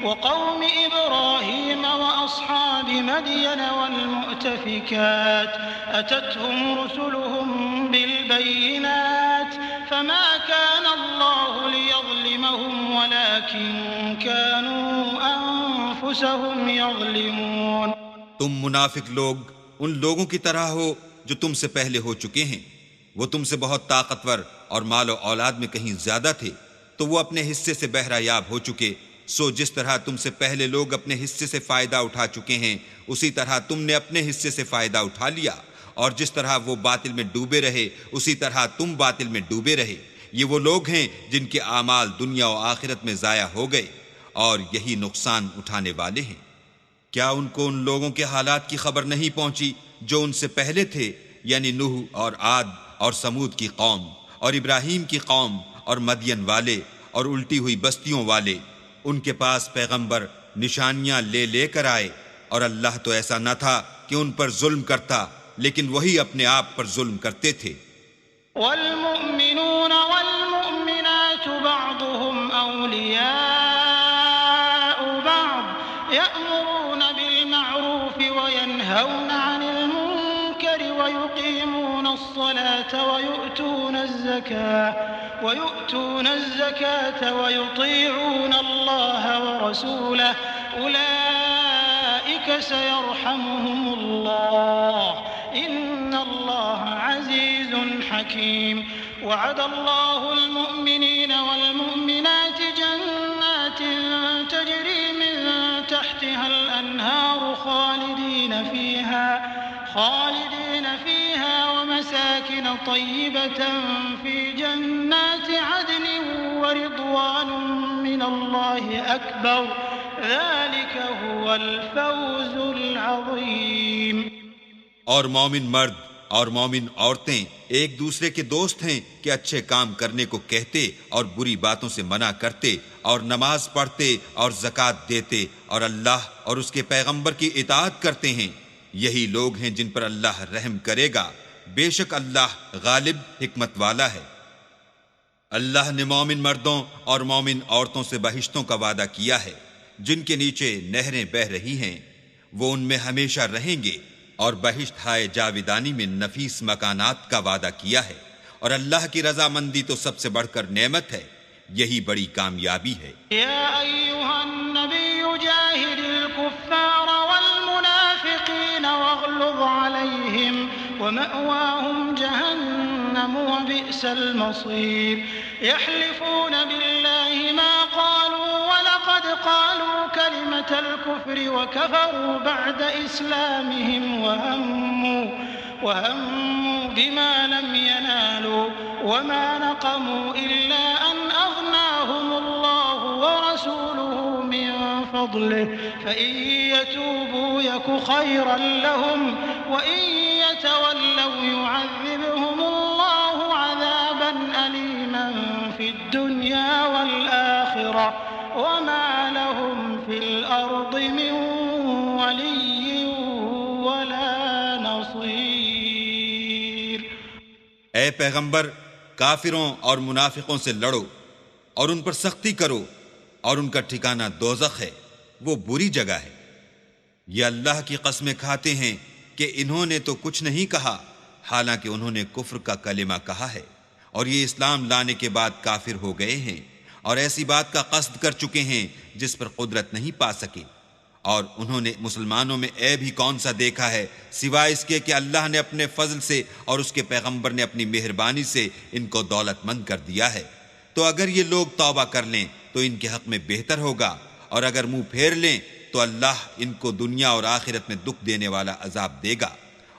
وقوم إبراهيم وأصحاب مدين والمؤتفكات أتتهم رسلهم بالبينات فما كان الله ليظلمهم ولكن كانوا أنفسهم يظلمون. تم منافق لوگ ان لوگوں کی طرح ہو جو تم سے پہلے ہو چکے ہیں. وہ تم سے بہت طاقتور اور مال و اولاد میں کہیں زیادہ تھے تو وہ اپنے حصے سے بہرہ یاب ہو چکے. سو جس طرح تم سے پہلے لوگ اپنے حصے سے فائدہ اٹھا چکے ہیں اسی طرح تم نے اپنے حصے سے فائدہ اٹھا لیا، اور جس طرح وہ باطل میں ڈوبے رہے اسی طرح تم باطل میں ڈوبے رہے. یہ وہ لوگ ہیں جن کے اعمال دنیا و آخرت میں ضائع ہو گئے اور یہی نقصان اٹھانے والے ہیں. کیا ان کو ان لوگوں کے حالات کی خبر نہیں پہنچی جو ان سے پہلے تھے، یعنی نوح اور عاد اور سمود کی قوم اور ابراہیم کی قوم اور مدین والے اور الٹی ہوئی بستیوں والے؟ ان کے پاس پیغمبر نشانیاں لے لے کر آئے، اور اللہ تو ایسا نہ تھا کہ ان پر ظلم کرتا، لیکن وہی اپنے آپ پر ظلم کرتے تھے۔ والمؤمنون والمؤمنات بعضهم أولياء بعض يأمرون بالمعروف وينهون عن المنكر ويقيمون الصلاة ويؤتون الزكاة ويطيعون الله ورسوله أولئك سيرحمهم الله إن الله عزيز حكيم وعد الله المؤمنين والمؤمنات جنات تجري من تحتها الأنهار خالدين فيها ومساكن طيبة في جنات عدن ورضوان من الله أكبر ذلك هو الفوز العظيم۔ اور مومن مرد اور مومن عورتیں ایک دوسرے کے دوست ہیں کہ اچھے کام کرنے کو کہتے اور بری باتوں سے منع کرتے اور نماز پڑھتے اور زکوٰۃ دیتے اور اللہ اور اس کے پیغمبر کی اطاعت کرتے ہیں، یہی لوگ ہیں جن پر اللہ رحم کرے گا، بے شک اللہ غالب حکمت والا ہے۔ اللہ نے مومن مردوں اور مومن عورتوں سے بہشتوں کا وعدہ کیا ہے جن کے نیچے نہریں بہہ رہی ہیں، وہ ان میں ہمیشہ رہیں گے، اور بہشت ہائے جاویدانی میں نفیس مکانات کا وعدہ کیا ہے، اور اللہ کی رضامندی تو سب سے بڑھ کر نعمت ہے، یہی بڑی کامیابی ہے۔ یا ایھا النبی جاہد الکفار والمنافقین واغلظ علیہم ومأواہم جہنم وبئس المصیر یحلفون باللہ ما قالوا ولقد قالوا كلمة الكفر وكفروا بعد إسلامهم وهموا بما لم ينالوا وما نقموا إلا أن أغناهم الله ورسوله من فضله فإن يتوبوا يك خيرا لهم وإن يتولوا يعذبهم الله عذابا أليما في الدنيا والآخرة وما لهم في الأرض من ولي ولا نصير۔ اے پیغمبر، کافروں اور منافقوں سے لڑو اور ان پر سختی کرو، اور ان کا ٹھکانہ دوزخ ہے، وہ بری جگہ ہے۔ یہ اللہ کی قسمیں کھاتے ہیں کہ انہوں نے تو کچھ نہیں کہا، حالانکہ انہوں نے کفر کا کلمہ کہا ہے، اور یہ اسلام لانے کے بعد کافر ہو گئے ہیں، اور ایسی بات کا قصد کر چکے ہیں جس پر قدرت نہیں پا سکے۔ اور انہوں نے مسلمانوں میں عیب ہی کون سا دیکھا ہے سوائے اس کے کہ اللہ نے اپنے فضل سے اور اس کے پیغمبر نے اپنی مہربانی سے ان کو دولت مند کر دیا ہے۔ تو اگر یہ لوگ توبہ کر لیں تو ان کے حق میں بہتر ہوگا، اور اگر منہ پھیر لیں تو اللہ ان کو دنیا اور آخرت میں دکھ دینے والا عذاب دے گا،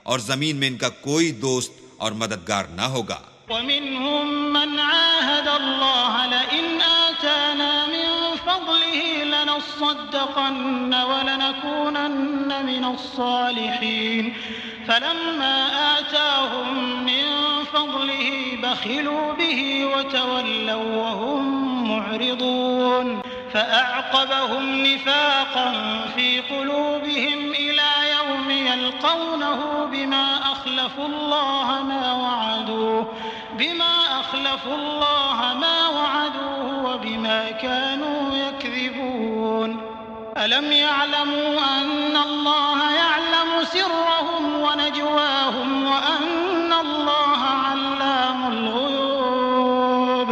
اور زمین میں ان کا کوئی دوست اور مددگار نہ ہوگا۔ ومنهم من عاهد الله لئن آتانا من فضله لنصدقن ولنكونن من الصالحين فلما آتاهم من فضله بخلوا به وتولوا وهم معرضون فأعقبهم نفاقا في قلوبهم إلى يوم يلقونه بما أخلفوا الله ما وعدوه وبما كانوا يكذبون ألم يعلموا أن الله يعلم سرهم ونجواهم وأن الله علام الغيوب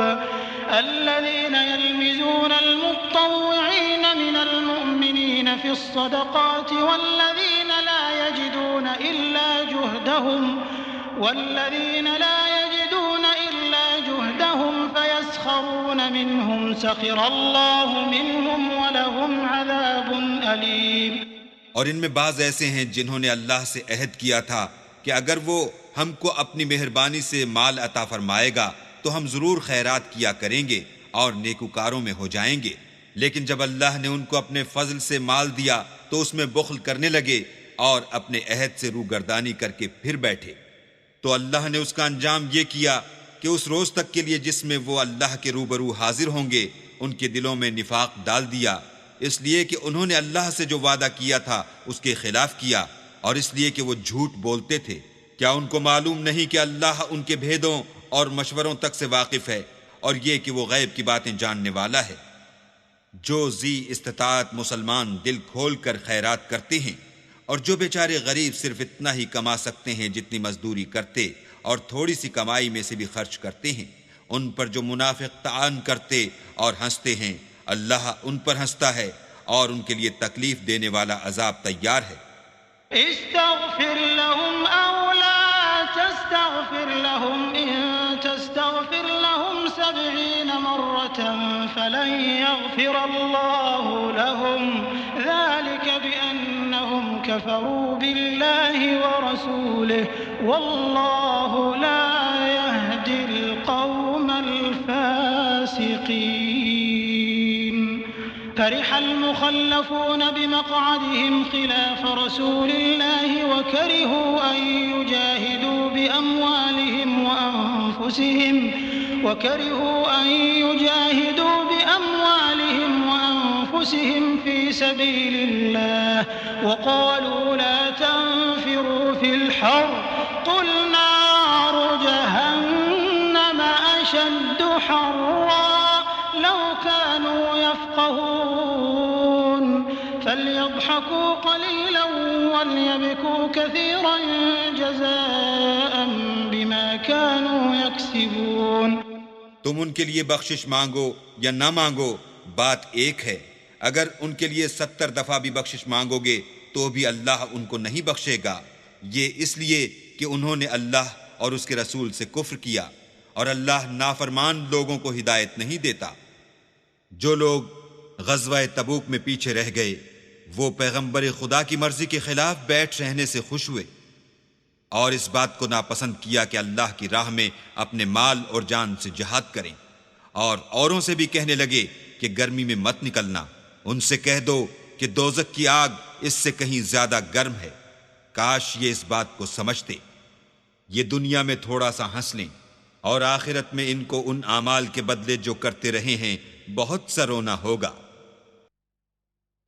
الذين يلمزون المطوعين من المؤمنين في الصدقات والذين لا يجدون إلا جهدهم فيسخرون منهم سخر الله منهم ولهم عذاب أليم۔ اور ان میں بعض ایسے ہیں جنہوں نے اللہ سے عہد کیا تھا کہ اگر وہ ہم کو اپنی مہربانی سے مال عطا فرمائے گا تو ہم ضرور خیرات کیا کریں گے اور نیکوکاروں میں ہو جائیں گے، لیکن جب اللہ نے ان کو اپنے فضل سے مال دیا تو اس میں بخل کرنے لگے اور اپنے عہد سے روگردانی کر کے پھر بیٹھے۔ تو اللہ نے اس کا انجام یہ کیا کہ اس روز تک کے لیے جس میں وہ اللہ کے روبرو حاضر ہوں گے ان کے دلوں میں نفاق ڈال دیا، اس لیے کہ انہوں نے اللہ سے جو وعدہ کیا تھا اس کے خلاف کیا، اور اس لیے کہ وہ جھوٹ بولتے تھے۔ کیا ان کو معلوم نہیں کہ اللہ ان کے بھیدوں اور مشوروں تک سے واقف ہے، اور یہ کہ وہ غیب کی باتیں جاننے والا ہے؟ جو ذی استطاعت مسلمان دل کھول کر خیرات کرتے ہیں، اور جو بیچارے غریب صرف اتنا ہی کما سکتے ہیں جتنی مزدوری کرتے اور تھوڑی سی کمائی میں سے بھی خرچ کرتے ہیں، ان پر جو منافق طعن کرتے اور ہنستے ہیں، اللہ ان پر ہنستا ہے اور ان کے لیے تکلیف دینے والا عذاب تیار ہے۔ استغفر لهم أو لا تستغفر لهم إن تستغفر لهم 70 مرة فلن يغفر الله لهم ذلك بأنهم كفروا بالله ورسوله والله لا يهدي القوم الفاسقين۔ فرح المخلفون بمقعدهم خلاف رسول الله وكرهوا أن يجاهدوا بأموالهم وأنفسهم في سبيل الله وقالوا لا تنفروا في الحر قل نار جهنم أشد حرا لو كانوا يفقهون فليضحكوا قليلا وليبكوا كثيرا جزاء بما كانوا يكسبون۔ تم ان کے لیے بخشش مانگو یا نہ مانگو، بات ایک ہے۔ اگر ان کے لیے 70 دفعہ بھی بخشش مانگو گے تو بھی اللہ ان کو نہیں بخشے گا، یہ اس لیے کہ انہوں نے اللہ اور اس کے رسول سے کفر کیا، اور اللہ نافرمان لوگوں کو ہدایت نہیں دیتا۔ جو لوگ غزوہ تبوک میں پیچھے رہ گئے وہ پیغمبر خدا کی مرضی کے خلاف بیٹھ رہنے سے خوش ہوئے اور اس بات کو ناپسند کیا کہ اللہ کی راہ میں اپنے مال اور جان سے جہاد کریں، اور اوروں سے بھی کہنے لگے کہ گرمی میں مت نکلنا۔ ان سے کہہ دو کہ دوزخ کی آگ اس سے کہیں زیادہ گرم ہے، کاش یہ اس بات کو سمجھتے۔ یہ دنیا میں تھوڑا سا ہنس لیں اور آخرت میں ان کو ان اعمال کے بدلے جو کرتے رہے ہیں بہت سا رونا ہوگا۔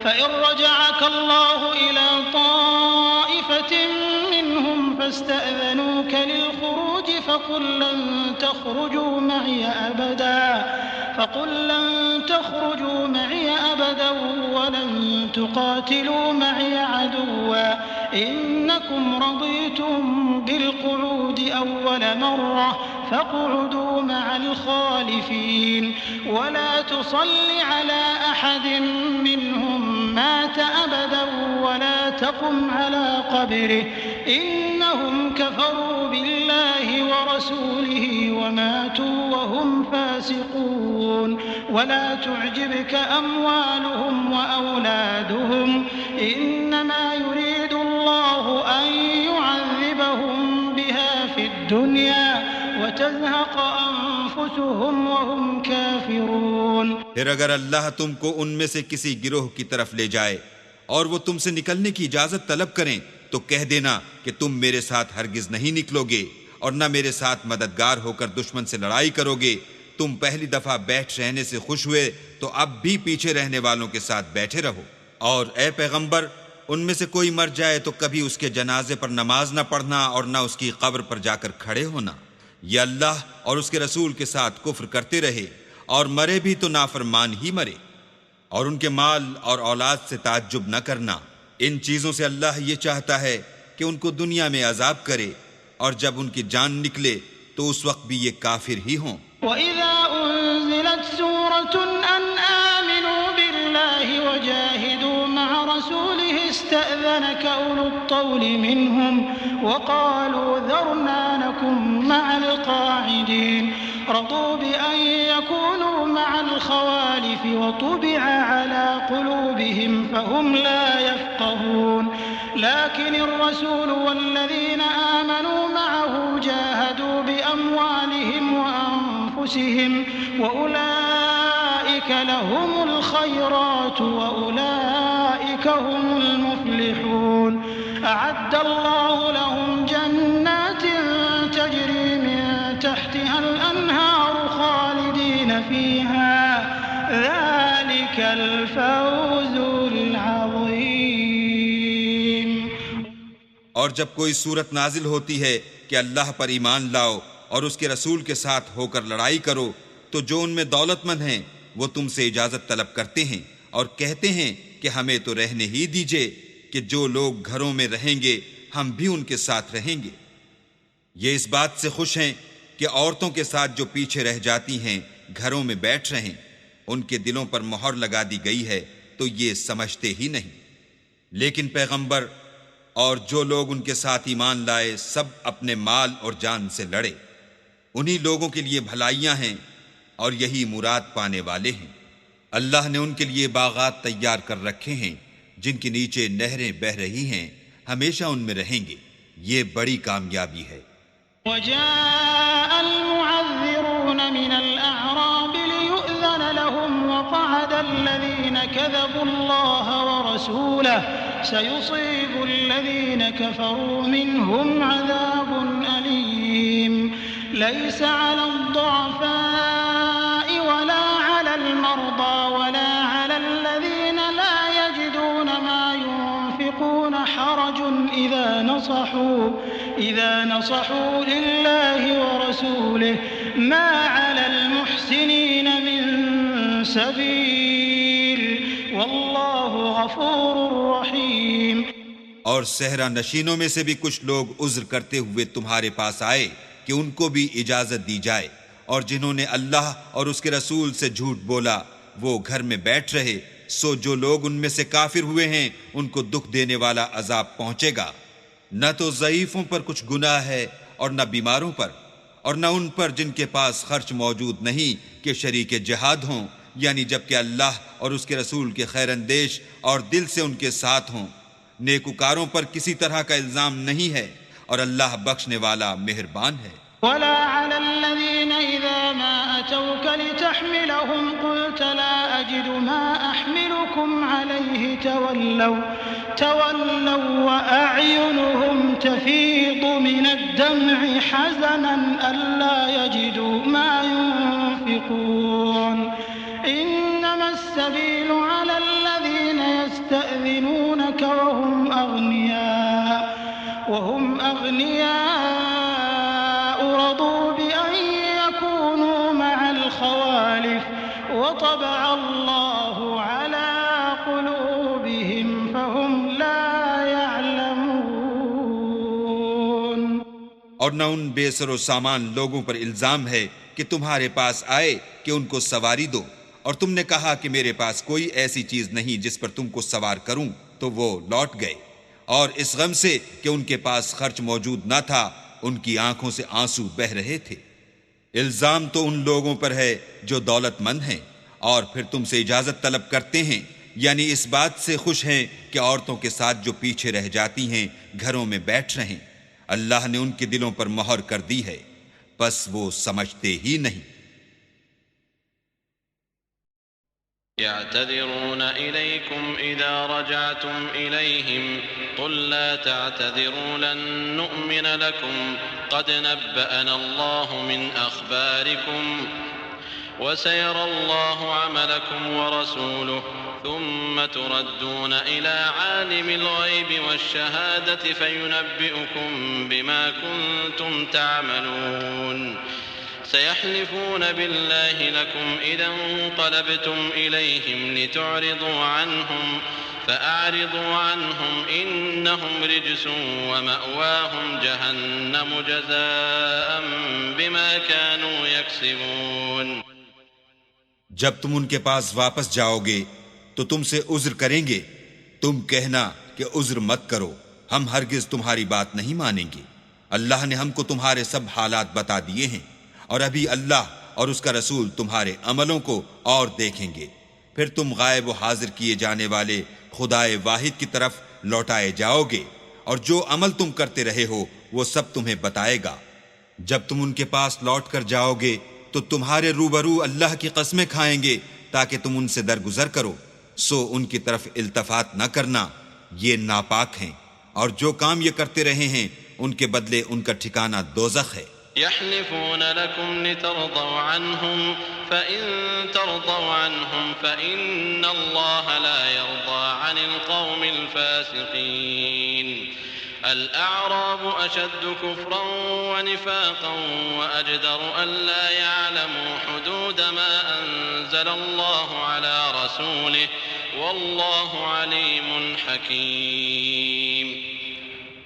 فإن رجعك الله إلى طائفة منهم فاستأذنوك للخروج فقل لن تخرجوا معي أبدا ولن تقاتلوا معي عدوا إنكم رضيتم بالقعود أول مرة فاقعدوا مع الخالفين ولا تصل على أحد منهم مات أبدا ولا تقم على قبره إنهم كفروا بالله ورسوله وماتوا وهم فاسقون ولا تعجبك أموالهم وأولادهم إنما يريد الله أن يعذبهم بها في الدنيا وتزهق أنفسهم وهم كافرون۔ پھر اگر اللہ تم کو ان میں سے کسی گروہ کی طرف لے جائے اور وہ تم سے نکلنے کی اجازت طلب کریں تو کہہ دینا کہ تم میرے ساتھ ہرگز نہیں نکلو گے اور نہ میرے ساتھ مددگار ہو کر دشمن سے لڑائی کرو گے۔ تم پہلی دفعہ بیٹھ رہنے سے خوش ہوئے تو اب بھی پیچھے رہنے والوں کے ساتھ بیٹھے رہو، اور اے پیغمبر ان میں سے کوئی مر جائے تو کبھی اس کے جنازے پر نماز نہ پڑھنا اور نہ اس کی قبر پر جا کر کھڑے ہونا۔ یہ اللہ اور اس کے رسول کے ساتھ کفر کرتے رہے اور مرے بھی تو نافرمان ہی مرے، اور ان کے مال اور اولاد سے تعجب نہ کرنا۔ ان چیزوں سے اللہ یہ چاہتا ہے کہ ان کو دنیا میں عذاب کرے، اور جب ان کی جان نکلے تو اس وقت بھی یہ کافر ہی ہوں۔ وَإِذَا أُنزِلَتْ سُورَةٌ أَنْ آمِنُوا بِاللَّهِ وَجَاهِدُوا مَعَ رَسُولِهِ اسْتَأْذَنَكَ أُولُو الطَّوْلِ مِنْهُمْ وَقَالُوا ذَرْنَا نَكُن مَعَ الْقَاعِدِينَ رَضُوا بِأَن يَكُونُوا مَعَ الْخَوَالِفِ وَطُبِعَ عَلَى قُلُوبِهِمْ فَهُمْ لَا يَفْقَهُونَ لكن الرسول والذين آمنوا معه جاهدوا بأموالهم وأنفسهم وأولئك لهم الخيرات وأولئك هم المفلحون أعد الله لهم جنات تجري من تحتها الأنهار خالدين فيها ذلك الفوز اور جب کوئی صورت نازل ہوتی ہے کہ اللہ پر ایمان لاؤ اور اس کے رسول کے ساتھ ہو کر لڑائی کرو، تو جو ان میں دولت مند ہیں وہ تم سے اجازت طلب کرتے ہیں اور کہتے ہیں کہ ہمیں تو رہنے ہی دیجئے کہ جو لوگ گھروں میں رہیں گے ہم بھی ان کے ساتھ رہیں گے۔ یہ اس بات سے خوش ہیں کہ عورتوں کے ساتھ جو پیچھے رہ جاتی ہیں گھروں میں بیٹھ رہیں، ان کے دلوں پر مہر لگا دی گئی ہے تو یہ سمجھتے ہی نہیں۔ لیکن پیغمبر اور جو لوگ ان کے ساتھ ایمان لائے سب اپنے مال اور جان سے لڑے، انہی لوگوں کے لیے بھلائیاں ہیں اور یہی مراد پانے والے ہیں۔ اللہ نے ان کے لیے باغات تیار کر رکھے ہیں جن کے نیچے نہریں بہہ رہی ہیں، ہمیشہ ان میں رہیں گے، یہ بڑی کامیابی ہے۔ وجاء المعذرون من الأعراب ليؤذن لهم وقعد الذين كذبوا الله ورسوله سيصيب الذين كفروا منهم عذاب أليم ليس على الضعفاء ولا على المرضى ولا على الذين لا يجدون ما ينفقون حرج إذا نصحوا لله ورسوله ما على المحسنين من سبيل والله غفور رحيم۔ اور صحرا نشینوں میں سے بھی کچھ لوگ عذر کرتے ہوئے تمہارے پاس آئے کہ ان کو بھی اجازت دی جائے، اور جنہوں نے اللہ اور اس کے رسول سے جھوٹ بولا وہ گھر میں بیٹھ رہے، سو جو لوگ ان میں سے کافر ہوئے ہیں ان کو دکھ دینے والا عذاب پہنچے گا۔ نہ تو ضعیفوں پر کچھ گناہ ہے اور نہ بیماروں پر، اور نہ ان پر جن کے پاس خرچ موجود نہیں کہ شریک جہاد ہوں، یعنی جبکہ اللہ اور اس کے رسول کے خیر اندیش اور دل سے ان کے ساتھ ہوں۔ نیکوکاروں پر کسی طرح کا الزام نہیں ہے اور اللہ بخشنے والا مہربان ہے۔ ولا على الذين إذا ما أتوك لتحملهم قلت لا أجد ما أحملكم عليه تولوا وأعينهم تفيض من الدمع حزنا ألا يجدوا ما ينفقون إنما السبيل على الذين يستأذنونك وهم أغنياء رضوا بأن يكونوا مع الخوالف وطبع الله على قلوبهم فهم لا يعلمون۔ اور نہ ان بے سر و سامان لوگوں پر الزام ہے کہ تمہارے پاس آئے کہ ان کو سواری دو، اور تم نے کہا کہ میرے پاس کوئی ایسی چیز نہیں جس پر تم کو سوار کروں، تو وہ لوٹ گئے، اور اس غم سے کہ ان کے پاس خرچ موجود نہ تھا ان کی آنکھوں سے آنسو بہہ رہے تھے۔ الزام تو ان لوگوں پر ہے جو دولت مند ہیں اور پھر تم سے اجازت طلب کرتے ہیں، یعنی اس بات سے خوش ہیں کہ عورتوں کے ساتھ جو پیچھے رہ جاتی ہیں گھروں میں بیٹھ رہیں۔ اللہ نے ان کے دلوں پر مہر کر دی ہے، پس وہ سمجھتے ہی نہیں۔ يعتذرون إليكم إذا رجعتم إليهم قل لا تعتذروا لن نؤمن لكم قد نبأنا الله من أخباركم وسيرى الله عملكم ورسوله ثم تردون إلى عالم الغيب والشهادة فينبئكم بما كنتم تعملون سيحلفون بالله لكم إذا انقلبتم إليهم لتعرضوا عنهم فأعرضوا عنهم إنهم رجس ومأواهم جهنم جزاء بما كانوا يكسبون۔ جب تم ان کے پاس واپس جاؤ گے تو تم سے عذر کریں گے، تم کہنا کہ عذر مت کرو، ہم ہرگز تمہاری بات نہیں مانیں گے۔ اللہ نے ہم کو تمہارے سب حالات بتا دیے ہیں، اور ابھی اللہ اور اس کا رسول تمہارے عملوں کو اور دیکھیں گے، پھر تم غائب و حاضر کیے جانے والے خدائے واحد کی طرف لوٹائے جاؤ گے، اور جو عمل تم کرتے رہے ہو وہ سب تمہیں بتائے گا۔ جب تم ان کے پاس لوٹ کر جاؤ گے تو تمہارے روبرو اللہ کی قسمیں کھائیں گے تاکہ تم ان سے درگزر کرو، سو ان کی طرف التفات نہ کرنا، یہ ناپاک ہیں، اور جو کام یہ کرتے رہے ہیں ان کے بدلے ان کا ٹھکانہ دوزخ ہے۔ يحلفون لكم لترضوا عنهم فإن ترضوا عنهم فإن الله لا يرضى عن القوم الفاسقين الأعراب أشد كفرا ونفاقا وأجدر ألا يعلموا حدود ما أنزل الله على رسوله والله عليم حكيم.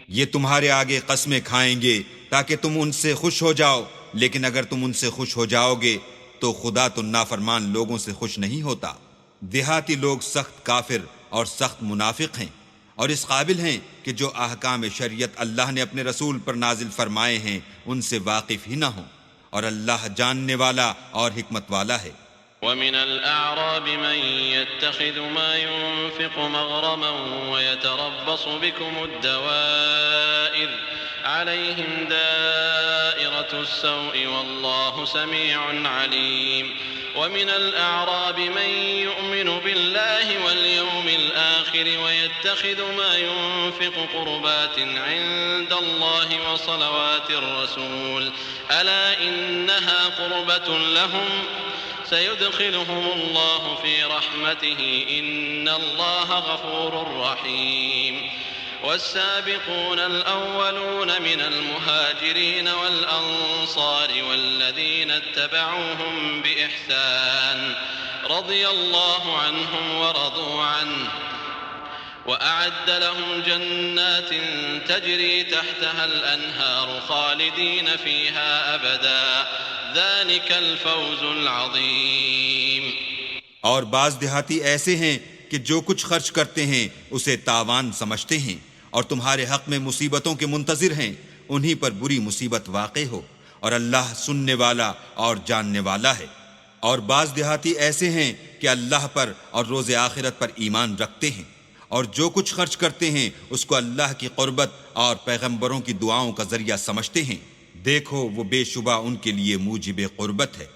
یہ تمہارے آگے قسمیں کھائیں گے تاکہ تم ان سے خوش ہو جاؤ، لیکن اگر تم ان سے خوش ہو جاؤ گے تو خدا تو نافرمان لوگوں سے خوش نہیں ہوتا. دیہاتی لوگ سخت کافر اور سخت منافق ہیں، اور اس قابل ہیں کہ جو احکام شریعت اللہ نے اپنے رسول پر نازل فرمائے ہیں ان سے واقف ہی نہ ہوں، اور اللہ جاننے والا اور حکمت والا ہے. ومن الأعراب من يتخذ ما ينفق مغرما ويتربص بكم الدوائر عليهم دائرة السوء والله سميع عليم. ومن الأعراب من يؤمن بالله واليوم الآخر ويتخذ ما ينفق قربات عند الله وصلوات الرسول ألا إنها قربة لهم سيدخلهم الله في رحمته إن الله غفور رحيم. والسابقون الأولون من المهاجرين والأنصار والذين اتبعوهم بإحسان رضي الله عنهم ورضوا عنه وأعد لهم جنات تجري تحتها الأنهار خالدين فيها أبدا ذلك الفوز العظيم. اور بعض دیہاتی ایسے ہیں کہ جو کچھ خرچ کرتے ہیں اسے تاوان سمجھتے ہیں اور تمہارے حق میں مصیبتوں کے منتظر ہیں، انہی پر بری مصیبت واقع ہو، اور اللہ سننے والا اور جاننے والا ہے. اور بعض دیہاتی ایسے ہیں کہ اللہ پر اور روز آخرت پر ایمان رکھتے ہیں، اور جو کچھ خرچ کرتے ہیں اس کو اللہ کی قربت اور پیغمبروں کی دعاؤں کا ذریعہ سمجھتے ہیں. دیکھو وہ بے شبہ ان کے لیے موجب قربت ہے.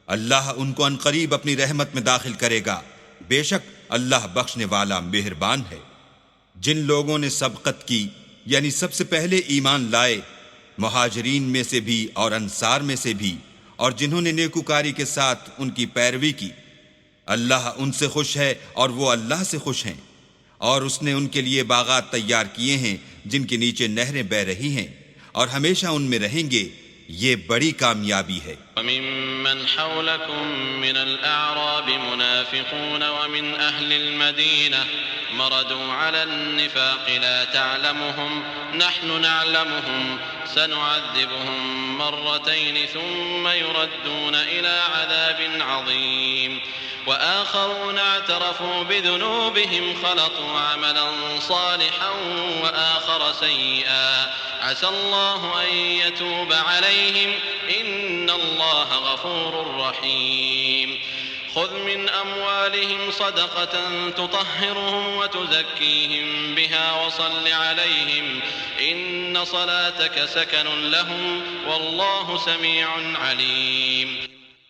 اللہ ان کو عنقریب اپنی رحمت میں داخل کرے گا، بے شک اللہ بخشنے والا مہربان ہے. جن لوگوں نے سبقت کی یعنی سب سے پہلے ایمان لائے، مہاجرین میں سے بھی اور انصار میں سے بھی، اور جنہوں نے نیکوکاری کے ساتھ ان کی پیروی کی، اللہ ان سے خوش ہے اور وہ اللہ سے خوش ہیں. اور اس نے ان کے لیے باغات تیار کیے ہیں جن کے نیچے نہریں بہ رہی ہیں، اور ہمیشہ ان میں رہیں گے. یہ بڑی کامیابی ہے. وممن حولكم من الأعراب منافقون ومن أهل المدينة مردوا على النفاق لا تعلمهم نحن نعلمهم سنعذبهم مرتين ثم يردون إلى عذاب عظيم. وآخرون اعترفوا بذنوبهم خلطوا عملا صالحا وآخر سيئا عسى الله أن يتوب عليهم إن الله غفور رحيم. خذ من أموالهم صدقة تطهرهم وتزكيهم بها وصل عليهم إن صلاتك سكن لهم والله سميع عليم.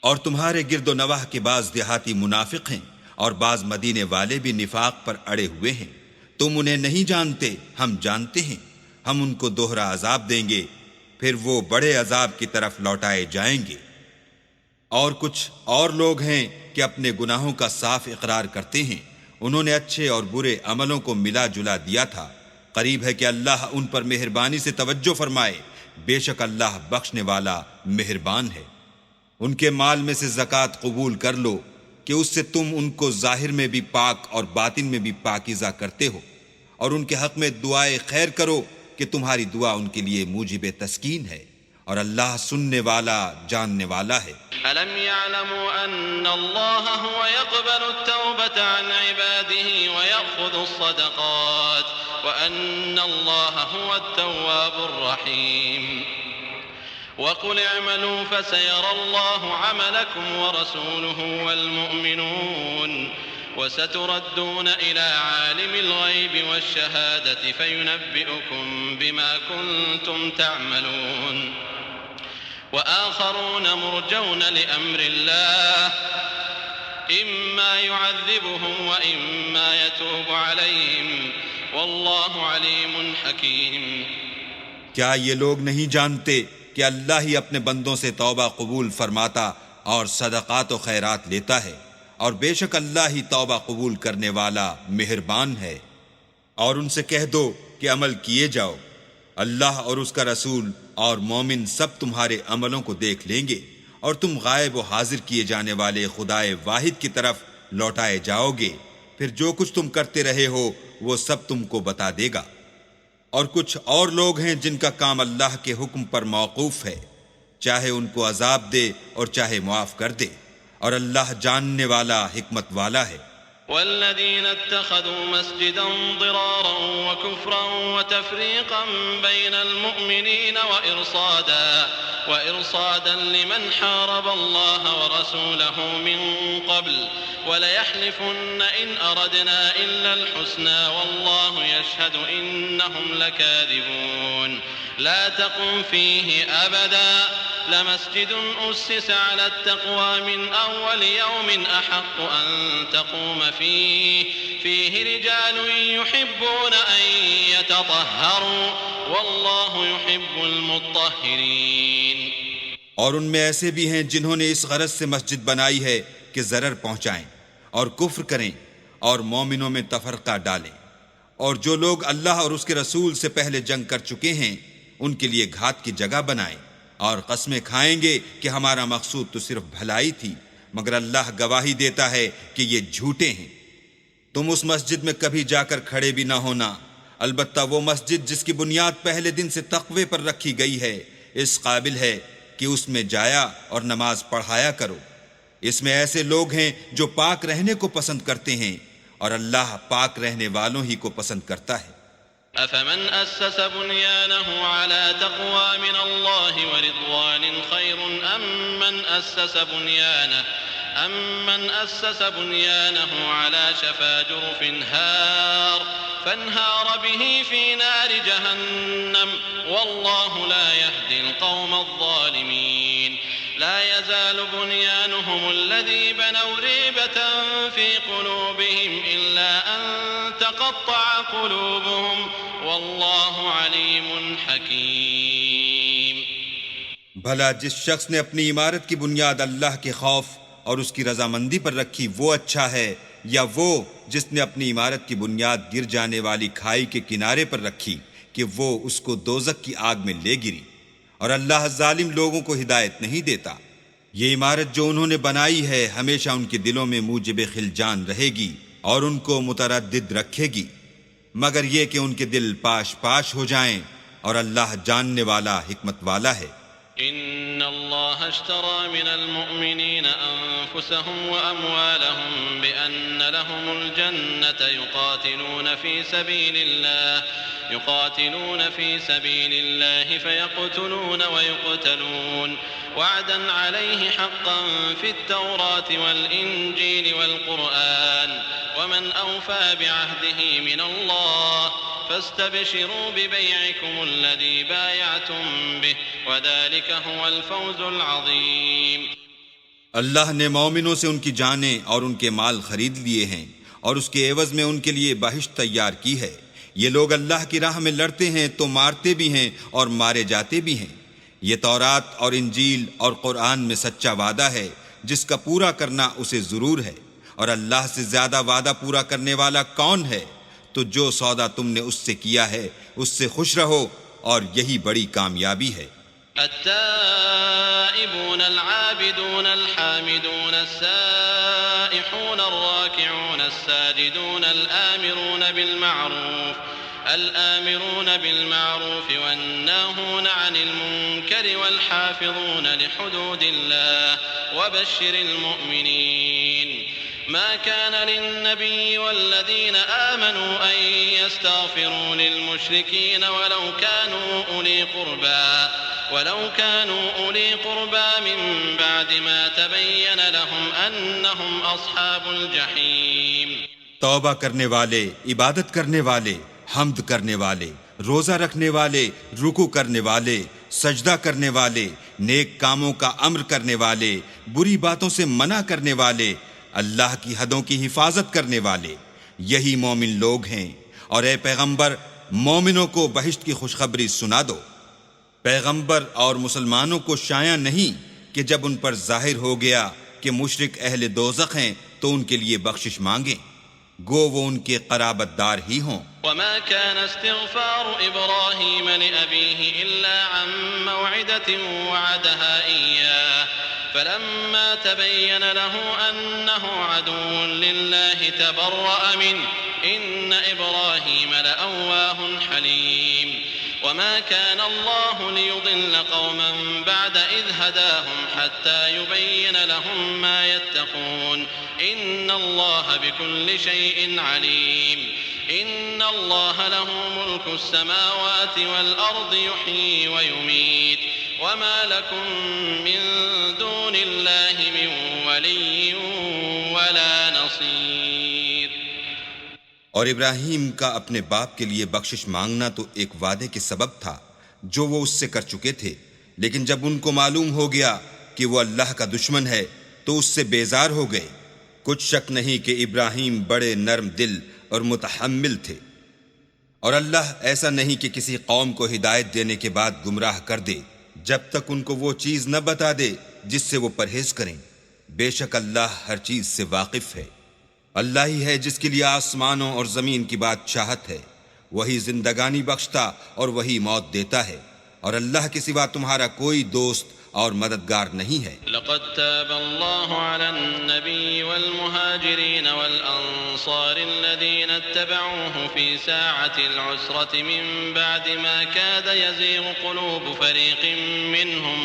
اور تمہارے گرد و نواح کے بعض دیہاتی منافق ہیں اور بعض مدینے والے بھی نفاق پر اڑے ہوئے ہیں. تم انہیں نہیں جانتے، ہم جانتے ہیں. ہم ان کو دوہرا عذاب دیں گے، پھر وہ بڑے عذاب کی طرف لوٹائے جائیں گے. اور کچھ اور لوگ ہیں کہ اپنے گناہوں کا صاف اقرار کرتے ہیں. انہوں نے اچھے اور برے عملوں کو ملا جلا دیا تھا. قریب ہے کہ اللہ ان پر مہربانی سے توجہ فرمائے. بے شک اللہ بخشنے والا مہربان ہے. ان کے مال میں سے زکوٰۃ قبول کر لو کہ اس سے تم ان کو ظاہر میں بھی پاک اور باطن میں بھی پاکیزہ کرتے ہو، اور ان کے حق میں دعائے خیر کرو کہ تمہاری دعا ان کے لیے موجب تسکین ہے، اور اللہ سننے والا جاننے والا ہے. ألم يعلموا أن الله هو يقبل التوبة عن عباده ويأخذ الصدقات وأن الله هو التواب الرحيم. وقل اعملوا فسيرى الله عملكم ورسوله والمؤمنون وستردون إلى عالم الغيب والشهادة فينبئكم بما كنتم تعملون. وآخرون مرجون لأمر الله إما يعذبهم وإما يتوب عليهم والله عليم حكيم. کیا یہ لوگ نہیں جانتے کہ اللہ ہی اپنے بندوں سے توبہ قبول فرماتا اور صدقات و خیرات لیتا ہے، اور بے شک اللہ ہی توبہ قبول کرنے والا مہربان ہے. اور ان سے کہہ دو کہ عمل کیے جاؤ، اللہ اور اس کا رسول اور مومن سب تمہارے عملوں کو دیکھ لیں گے، اور تم غائب و حاضر کیے جانے والے خدائے واحد کی طرف لوٹائے جاؤ گے، پھر جو کچھ تم کرتے رہے ہو وہ سب تم کو بتا دے گا۔ اور کچھ اور لوگ ہیں جن کا کام اللہ کے حکم پر موقوف ہے، چاہے ان کو عذاب دے اور چاہے معاف کر دے، اور اللہ جاننے والا حکمت والا ہے۔ والذين اتخذوا مسجدا ضرارا وكفرا وتفريقا بين المؤمنين وإرصادا لمن حارب الله ورسوله من قبل وليحلفن إن أردنا إلا الحسنى والله يشهد إنهم لكاذبون لا تقم فيه أبدا لمسجد أسس على التقوى من أول يوم أحق أن تقوم فيه رجال يحبون أن يتطهروا والله يحب المطهرين۔ اور ان میں ایسے بھی ہیں جنہوں نے اس غرض سے مسجد بنائی ہے کہ ضرر پہنچائیں اور کفر کریں اور مومنوں میں تفرقہ ڈالیں، اور جو لوگ اللہ اور اس کے رسول سے پہلے جنگ کر چکے ہیں ان کے لیے گھات کی جگہ بنائیں، اور قسمیں کھائیں گے کہ ہمارا مقصود تو صرف بھلائی تھی، مگر اللہ گواہی دیتا ہے کہ یہ جھوٹے ہیں۔ تم اس مسجد میں کبھی جا کر کھڑے بھی نہ ہونا، البتہ وہ مسجد جس کی بنیاد پہلے دن سے تقوی پر رکھی گئی ہے اس قابل ہے کہ اس میں جایا اور نماز پڑھایا کرو۔ اس میں ایسے لوگ ہیں جو پاک رہنے کو پسند کرتے ہیں، اور اللہ پاک رہنے والوں ہی کو پسند کرتا ہے۔ أفمن أسس بنيانه على تقوى من الله ورضوان خير أم من أسس بنيانه على شفا جرف فانهار به في نار جهنم والله لا يهدي القوم الظالمين لا يزال بنيانهم الذي بنوا ريبة في قلوبهم إلا أن تقطع قلوبهم والله عليم حكيم۔ بھلا جس شخص نے اپنی عمارت کی بنیاد اللہ کے خوف اور اس کی رضامندی پر رکھی وہ اچھا ہے، یا وہ جس نے اپنی عمارت کی بنیاد گر جانے والی کھائی کے کنارے پر رکھی کہ وہ اس کو دوزخ کی آگ میں لے گری، اور اللہ ظالم لوگوں کو ہدایت نہیں دیتا۔ یہ عمارت جو انہوں نے بنائی ہے ہمیشہ ان کے دلوں میں موجب خلجان رہے گی اور ان کو متردد رکھے گی، مگر یہ کہ ان کے دل پاش پاش ہو جائیں، اور اللہ جاننے والا حکمت والا ہے۔ إن الله اشترى من المؤمنين أنفسهم وأموالهم بأن لهم الجنة يقاتلون في سبيل الله فيقتلون ويقتلون وعدا عليه حقا في التوراة والإنجيل والقرآن ومن أوفى بعهده من الله فاستبشروا ببيعكم الذي بايعتم به وذلك هو الفوز العظيم۔ اللہ نے مومنوں سے ان کی جانیں اور ان کے مال خرید لیے ہیں، اور اس کے عوض میں ان کے لیے بہشت تیار کی ہے۔ یہ لوگ اللہ کی راہ میں لڑتے ہیں تو مارتے بھی ہیں اور مارے جاتے بھی ہیں۔ یہ تورات اور انجیل اور قرآن میں سچا وعدہ ہے جس کا پورا کرنا اسے ضرور ہے، اور اللہ سے زیادہ وعدہ پورا کرنے والا کون ہے؟ تو جو سودا تم نے اس سے کیا ہے اس سے خوش رہو، اور یہی بڑی کامیابی ہے۔ التائبون العابدون الحامدون السائحون الراكعون الساجدون الآمرون بالمعروف والناهون عن المنكر والحافظون لحدود الله وبشر المؤمنين ما كان للنبي والذين آمنوا أن يستغفروا للمشركين ولو كانوا أولي قربى من بعد ما تبين لهم أنهم أصحاب الجحيم۔ توبہ کرنے والے، عبادت کرنے والے، حمد کرنے والے، روزہ رکھنے والے، رکوع کرنے والے، سجدہ کرنے والے، نیک کاموں کا امر کرنے والے، بری باتوں سے منع کرنے والے، اللہ کی حدوں کی حفاظت کرنے والے، یہی مومن لوگ ہیں۔ اور اے پیغمبر، مومنوں کو بہشت کی خوشخبری سنا دو۔ پیغمبر اور مسلمانوں کو شایع نہیں کہ جب ان پر ظاہر ہو گیا کہ مشرک اہل دوزخ ہیں تو ان کے لیے بخشش مانگیں، گو وہ ان کے قرابت دار ہی ہوں۔ وما كان استغفار إبراهيم لأبيه إلا عن موعدة وعدها إياه فلما تبين له أنه عدو لله تبرأ منه إن إبراهيم لأواه حليم وما كان الله ليضل قوما بعد إذ هداهم حتى يبين لهم ما يتقون إن الله بكل شيء عليم إن الله له ملك السماوات والأرض يحيي ويميت وما لكم من دون الله من ولي ولا نصير۔ اور ابراہیم کا اپنے باپ کے لیے بخشش مانگنا تو ایک وعدے کے سبب تھا جو وہ اس سے کر چکے تھے، لیکن جب ان کو معلوم ہو گیا کہ وہ اللہ کا دشمن ہے تو اس سے بیزار ہو گئے۔ کچھ شک نہیں کہ ابراہیم بڑے نرم دل اور متحمل تھے، اور اللہ ایسا نہیں کہ کسی قوم کو ہدایت دینے کے بعد گمراہ کر دے جب تک ان کو وہ چیز نہ بتا دے جس سے وہ پرہیز کریں۔ بے شک اللہ ہر چیز سے واقف ہے۔ اللہ ہی ہے جس کے لیے آسمانوں اور زمین کی بادشاہت ہے، وہی زندگانی بخشتا اور وہی موت دیتا ہے، اور اللہ کے سوا تمہارا کوئی دوست اور مددگار نہیں ہے۔ لقد تاب الله على النبي والمهاجرين والأنصار الذين اتبعوه في ساعة العسرة من بعد ما كاد يزيغ قلوب فريق منهم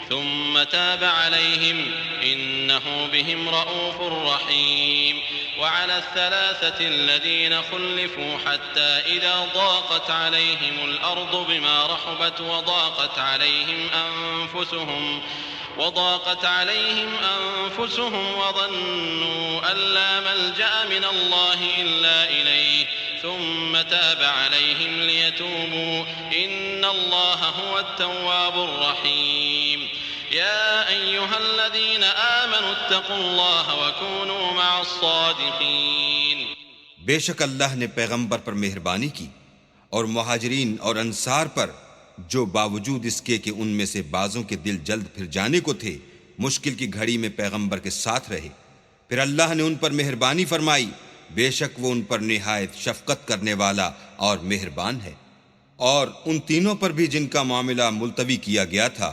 ثم تاب عليهم إنه بهم رؤوف رحيم وعلى الثلاثة الذين خلفوا حتى إذا ضاقت عليهم الأرض بما رحبت وضاقت عليهم أنفسهم وظنوا أن لا ملجأ من الله إلا إليه ثم تاب عليهم ليتوبوا إن الله هو التواب الرحيم يا أيها الذين آمنوا اتقوا الله وكونوا مع الصادقين۔ بے شک اللہ نے پیغمبر پر مہربانی کی اور مہاجرین اور انصار پر جو باوجود اس کے کہ ان میں سے بعضوں کے دل جلد پھر جانے کو تھے مشکل کی گھڑی میں پیغمبر کے ساتھ رہے، پھر اللہ نے ان پر مہربانی فرمائی، بے شک وہ ان پر نہایت شفقت کرنے والا اور مہربان ہے۔ اور ان تینوں پر بھی جن کا معاملہ ملتوی کیا گیا تھا،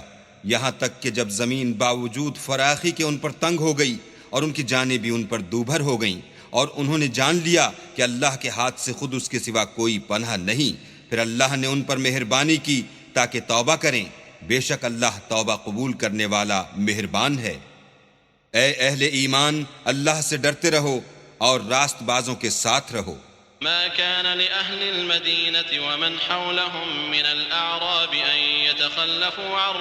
یہاں تک کہ جب زمین باوجود فراخی کے ان پر تنگ ہو گئی اور ان کی جانیں بھی ان پر دوبھر ہو گئیں، اور انہوں نے جان لیا کہ اللہ کے ہاتھ سے خود اس کے سوا کوئی پناہ نہیں، پھر اللہ نے ان پر مہربانی کی تاکہ توبہ کریں، بے شک اللہ توبہ قبول کرنے والا مہربان ہے۔ اے اہل ایمان، اللہ سے ڈرتے رہو اور راست بازوں کے ساتھ رہو۔ ما كان لأهل المدينة ومن حولهم من الأعراب أن يتخلفوا عن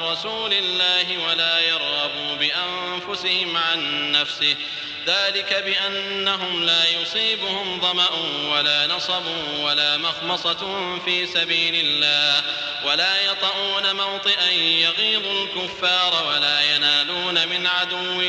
رسول الله ولا يرغبوا بأنفسهم عن نفسه ذلك بأنهم لا يصيبهم ظمأ ولا نصب ولا مخمصة في سبيل الله ولا يطؤون موطئا يغيظ الكفار ولا ينالون من عدو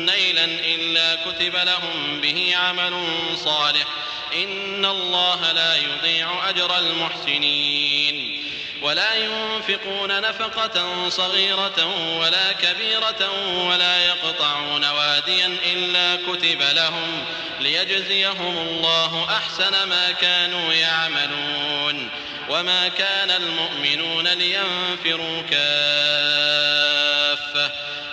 نيلا إلا كتب لهم به عمل صالح إن الله لا يضيع أجر المحسنين ولا ينفقون نفقة صغيرة ولا كبيرة ولا يقطعون واديا إلا كتب لهم ليجزيهم الله أحسن ما كانوا يعملون وما كان المؤمنون لينفروا كافة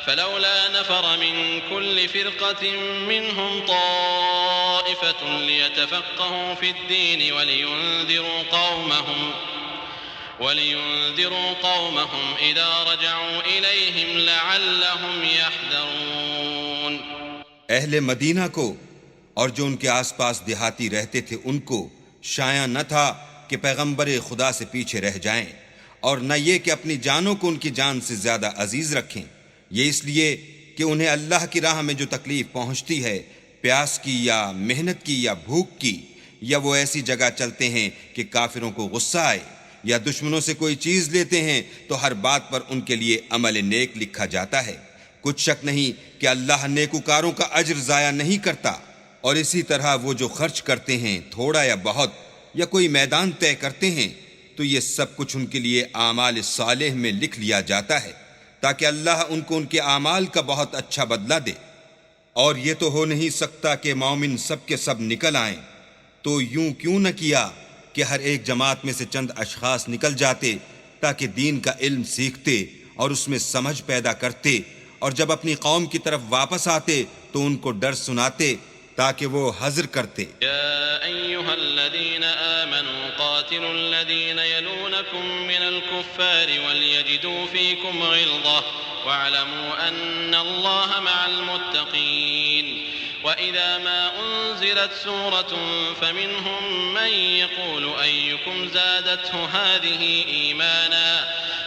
فلولا نفر من كل فرقة منهم طائفة ليتفقهوا في الدين ولينذروا قومهم إذا رجعوا إليهم لعلهم يحذرون۔ اہل مدینہ کو اور جو ان کے آس پاس دیہاتی رہتے تھے ان کو شایع نہ تھا کہ پیغمبر خدا سے پیچھے رہ جائیں، اور نہ یہ کہ اپنی جانوں کو ان کی جان سے زیادہ عزیز رکھیں، یہ اس لیے کہ انہیں اللہ کی راہ میں جو تکلیف پہنچتی ہے، پیاس کی یا محنت کی یا بھوک کی، یا وہ ایسی جگہ چلتے ہیں کہ کافروں کو غصہ آئے، یا دشمنوں سے کوئی چیز لیتے ہیں تو ہر بات پر ان کے لیے عمل نیک لکھا جاتا ہے۔ کچھ شک نہیں کہ اللہ نیکوکاروں کا اجر ضائع نہیں کرتا۔ اور اسی طرح وہ جو خرچ کرتے ہیں تھوڑا یا بہت، یا کوئی میدان طے کرتے ہیں، تو یہ سب کچھ ان کے لیے اعمال صالح میں لکھ لیا جاتا ہے، تاکہ اللہ ان کو ان کے اعمال کا بہت اچھا بدلہ دے۔ اور یہ تو ہو نہیں سکتا کہ مومن سب کے سب نکل آئیں، تو یوں کیوں نہ کیا کہ ہر ایک جماعت میں سے چند اشخاص نکل جاتے تاکہ دین کا علم سیکھتے اور اس میں سمجھ پیدا کرتے، اور جب اپنی قوم کی طرف واپس آتے تو ان کو ڈر سناتے تاکہ وہ حذر کرتے۔ يا أيها الذين آمنوا قاتلوا الذين يلونكم من الكفار وليجدوا فيكم غلظة واعلموا أن الله مع المتقين وإذا ما أنزلت سورة فمنهم من يقول أيكم زادته هذه إيمانا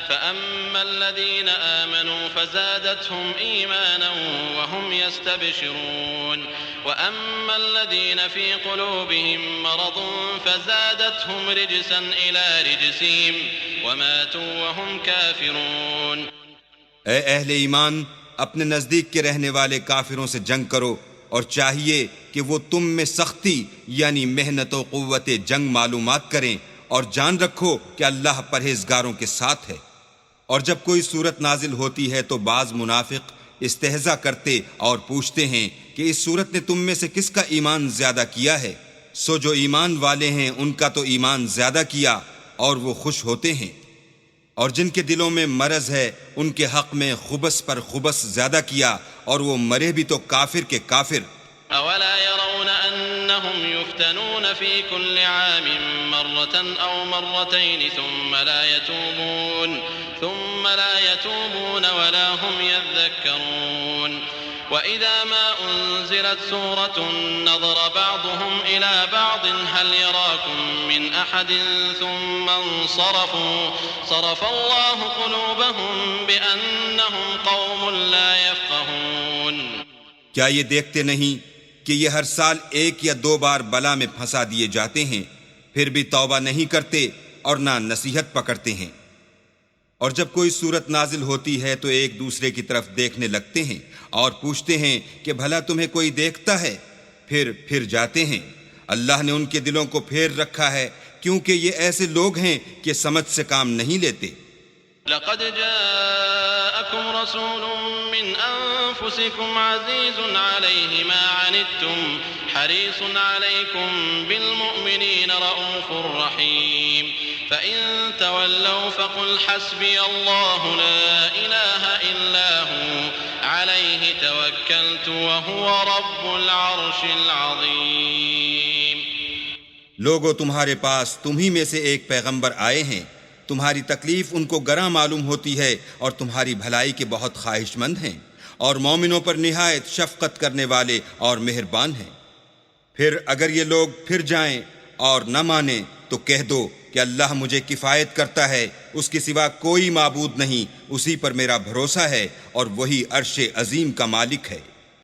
فأما الذين آمنوا فزادتهم إيمانا وهم يستبشرون وأما الذين في قلوبهم مرض فزادتهم رجسا إلى رجسهم وماتوا وهم كافرون۔ اے اہل ایمان، اپنے نزدیک کے رہنے والے کافروں سے جنگ کرو، اور چاہیے کہ وہ تم میں سختی یعنی محنت و قوت جنگ معلومات کریں، اور جان رکھو کہ اللہ پرہیزگاروں کے ساتھ ہے۔ اور جب کوئی صورت نازل ہوتی ہے تو بعض منافق استہزاء کرتے اور پوچھتے ہیں کہ اس صورت نے تم میں سے کس کا ایمان زیادہ کیا ہے؟ سو جو ایمان والے ہیں ان کا تو ایمان زیادہ کیا اور وہ خوش ہوتے ہیں، اور جن کے دلوں میں مرض ہے ان کے حق میں خبث پر خبث زیادہ کیا، اور وہ مرے بھی تو کافر کے کافر۔ أولا يرون أنهم يفتنون في كل عام مرة أو مرتين ثم لا يتوبون ولا هم يذكرون وإذا ما أنزلت سورة نظر بعضهم إلى بعض هل يراكم من أحد ثم انصرفوا صرف الله قلوبهم بأنهم قوم لا يفقهون۔ کیا یہ دیکھتے نہیں کہ یہ ہر سال ایک یا دو بار بلا میں پھنسا دیے جاتے ہیں، پھر بھی توبہ نہیں کرتے اور نہ نصیحت پکڑتے ہیں؟ اور جب کوئی صورت نازل ہوتی ہے تو ایک دوسرے کی طرف دیکھنے لگتے ہیں اور پوچھتے ہیں کہ بھلا تمہیں کوئی دیکھتا ہے؟ پھر جاتے ہیں۔ اللہ نے ان کے دلوں کو پھیر رکھا ہے، کیونکہ یہ ایسے لوگ ہیں کہ سمجھ سے کام نہیں لیتے۔ لقد جاءكم رسول من أنفسكم عزيز عليه ما عنتم حريص عليكم بالمؤمنين رؤوف رحيم فإن تولوا فقل حسبي الله لا إله إلا هو عليه توكلت وهو رب العرش العظيم۔ لوگو، تمہارے پاس تمہی میں سے ایک پیغمبر آئے ہیں، تمہاری تکلیف ان کو گراں معلوم ہوتی ہے اور تمہاری بھلائی کے بہت خواہش مند ہیں، اور مومنوں پر نہایت شفقت کرنے والے اور مہربان ہیں۔ پھر اگر یہ لوگ پھر جائیں اور نہ مانیں تو کہہ دو کہ اللہ مجھے کفایت کرتا ہے، اس کے سوا کوئی معبود نہیں، اسی پر میرا بھروسہ ہے اور وہی عرش عظیم کا مالک ہے۔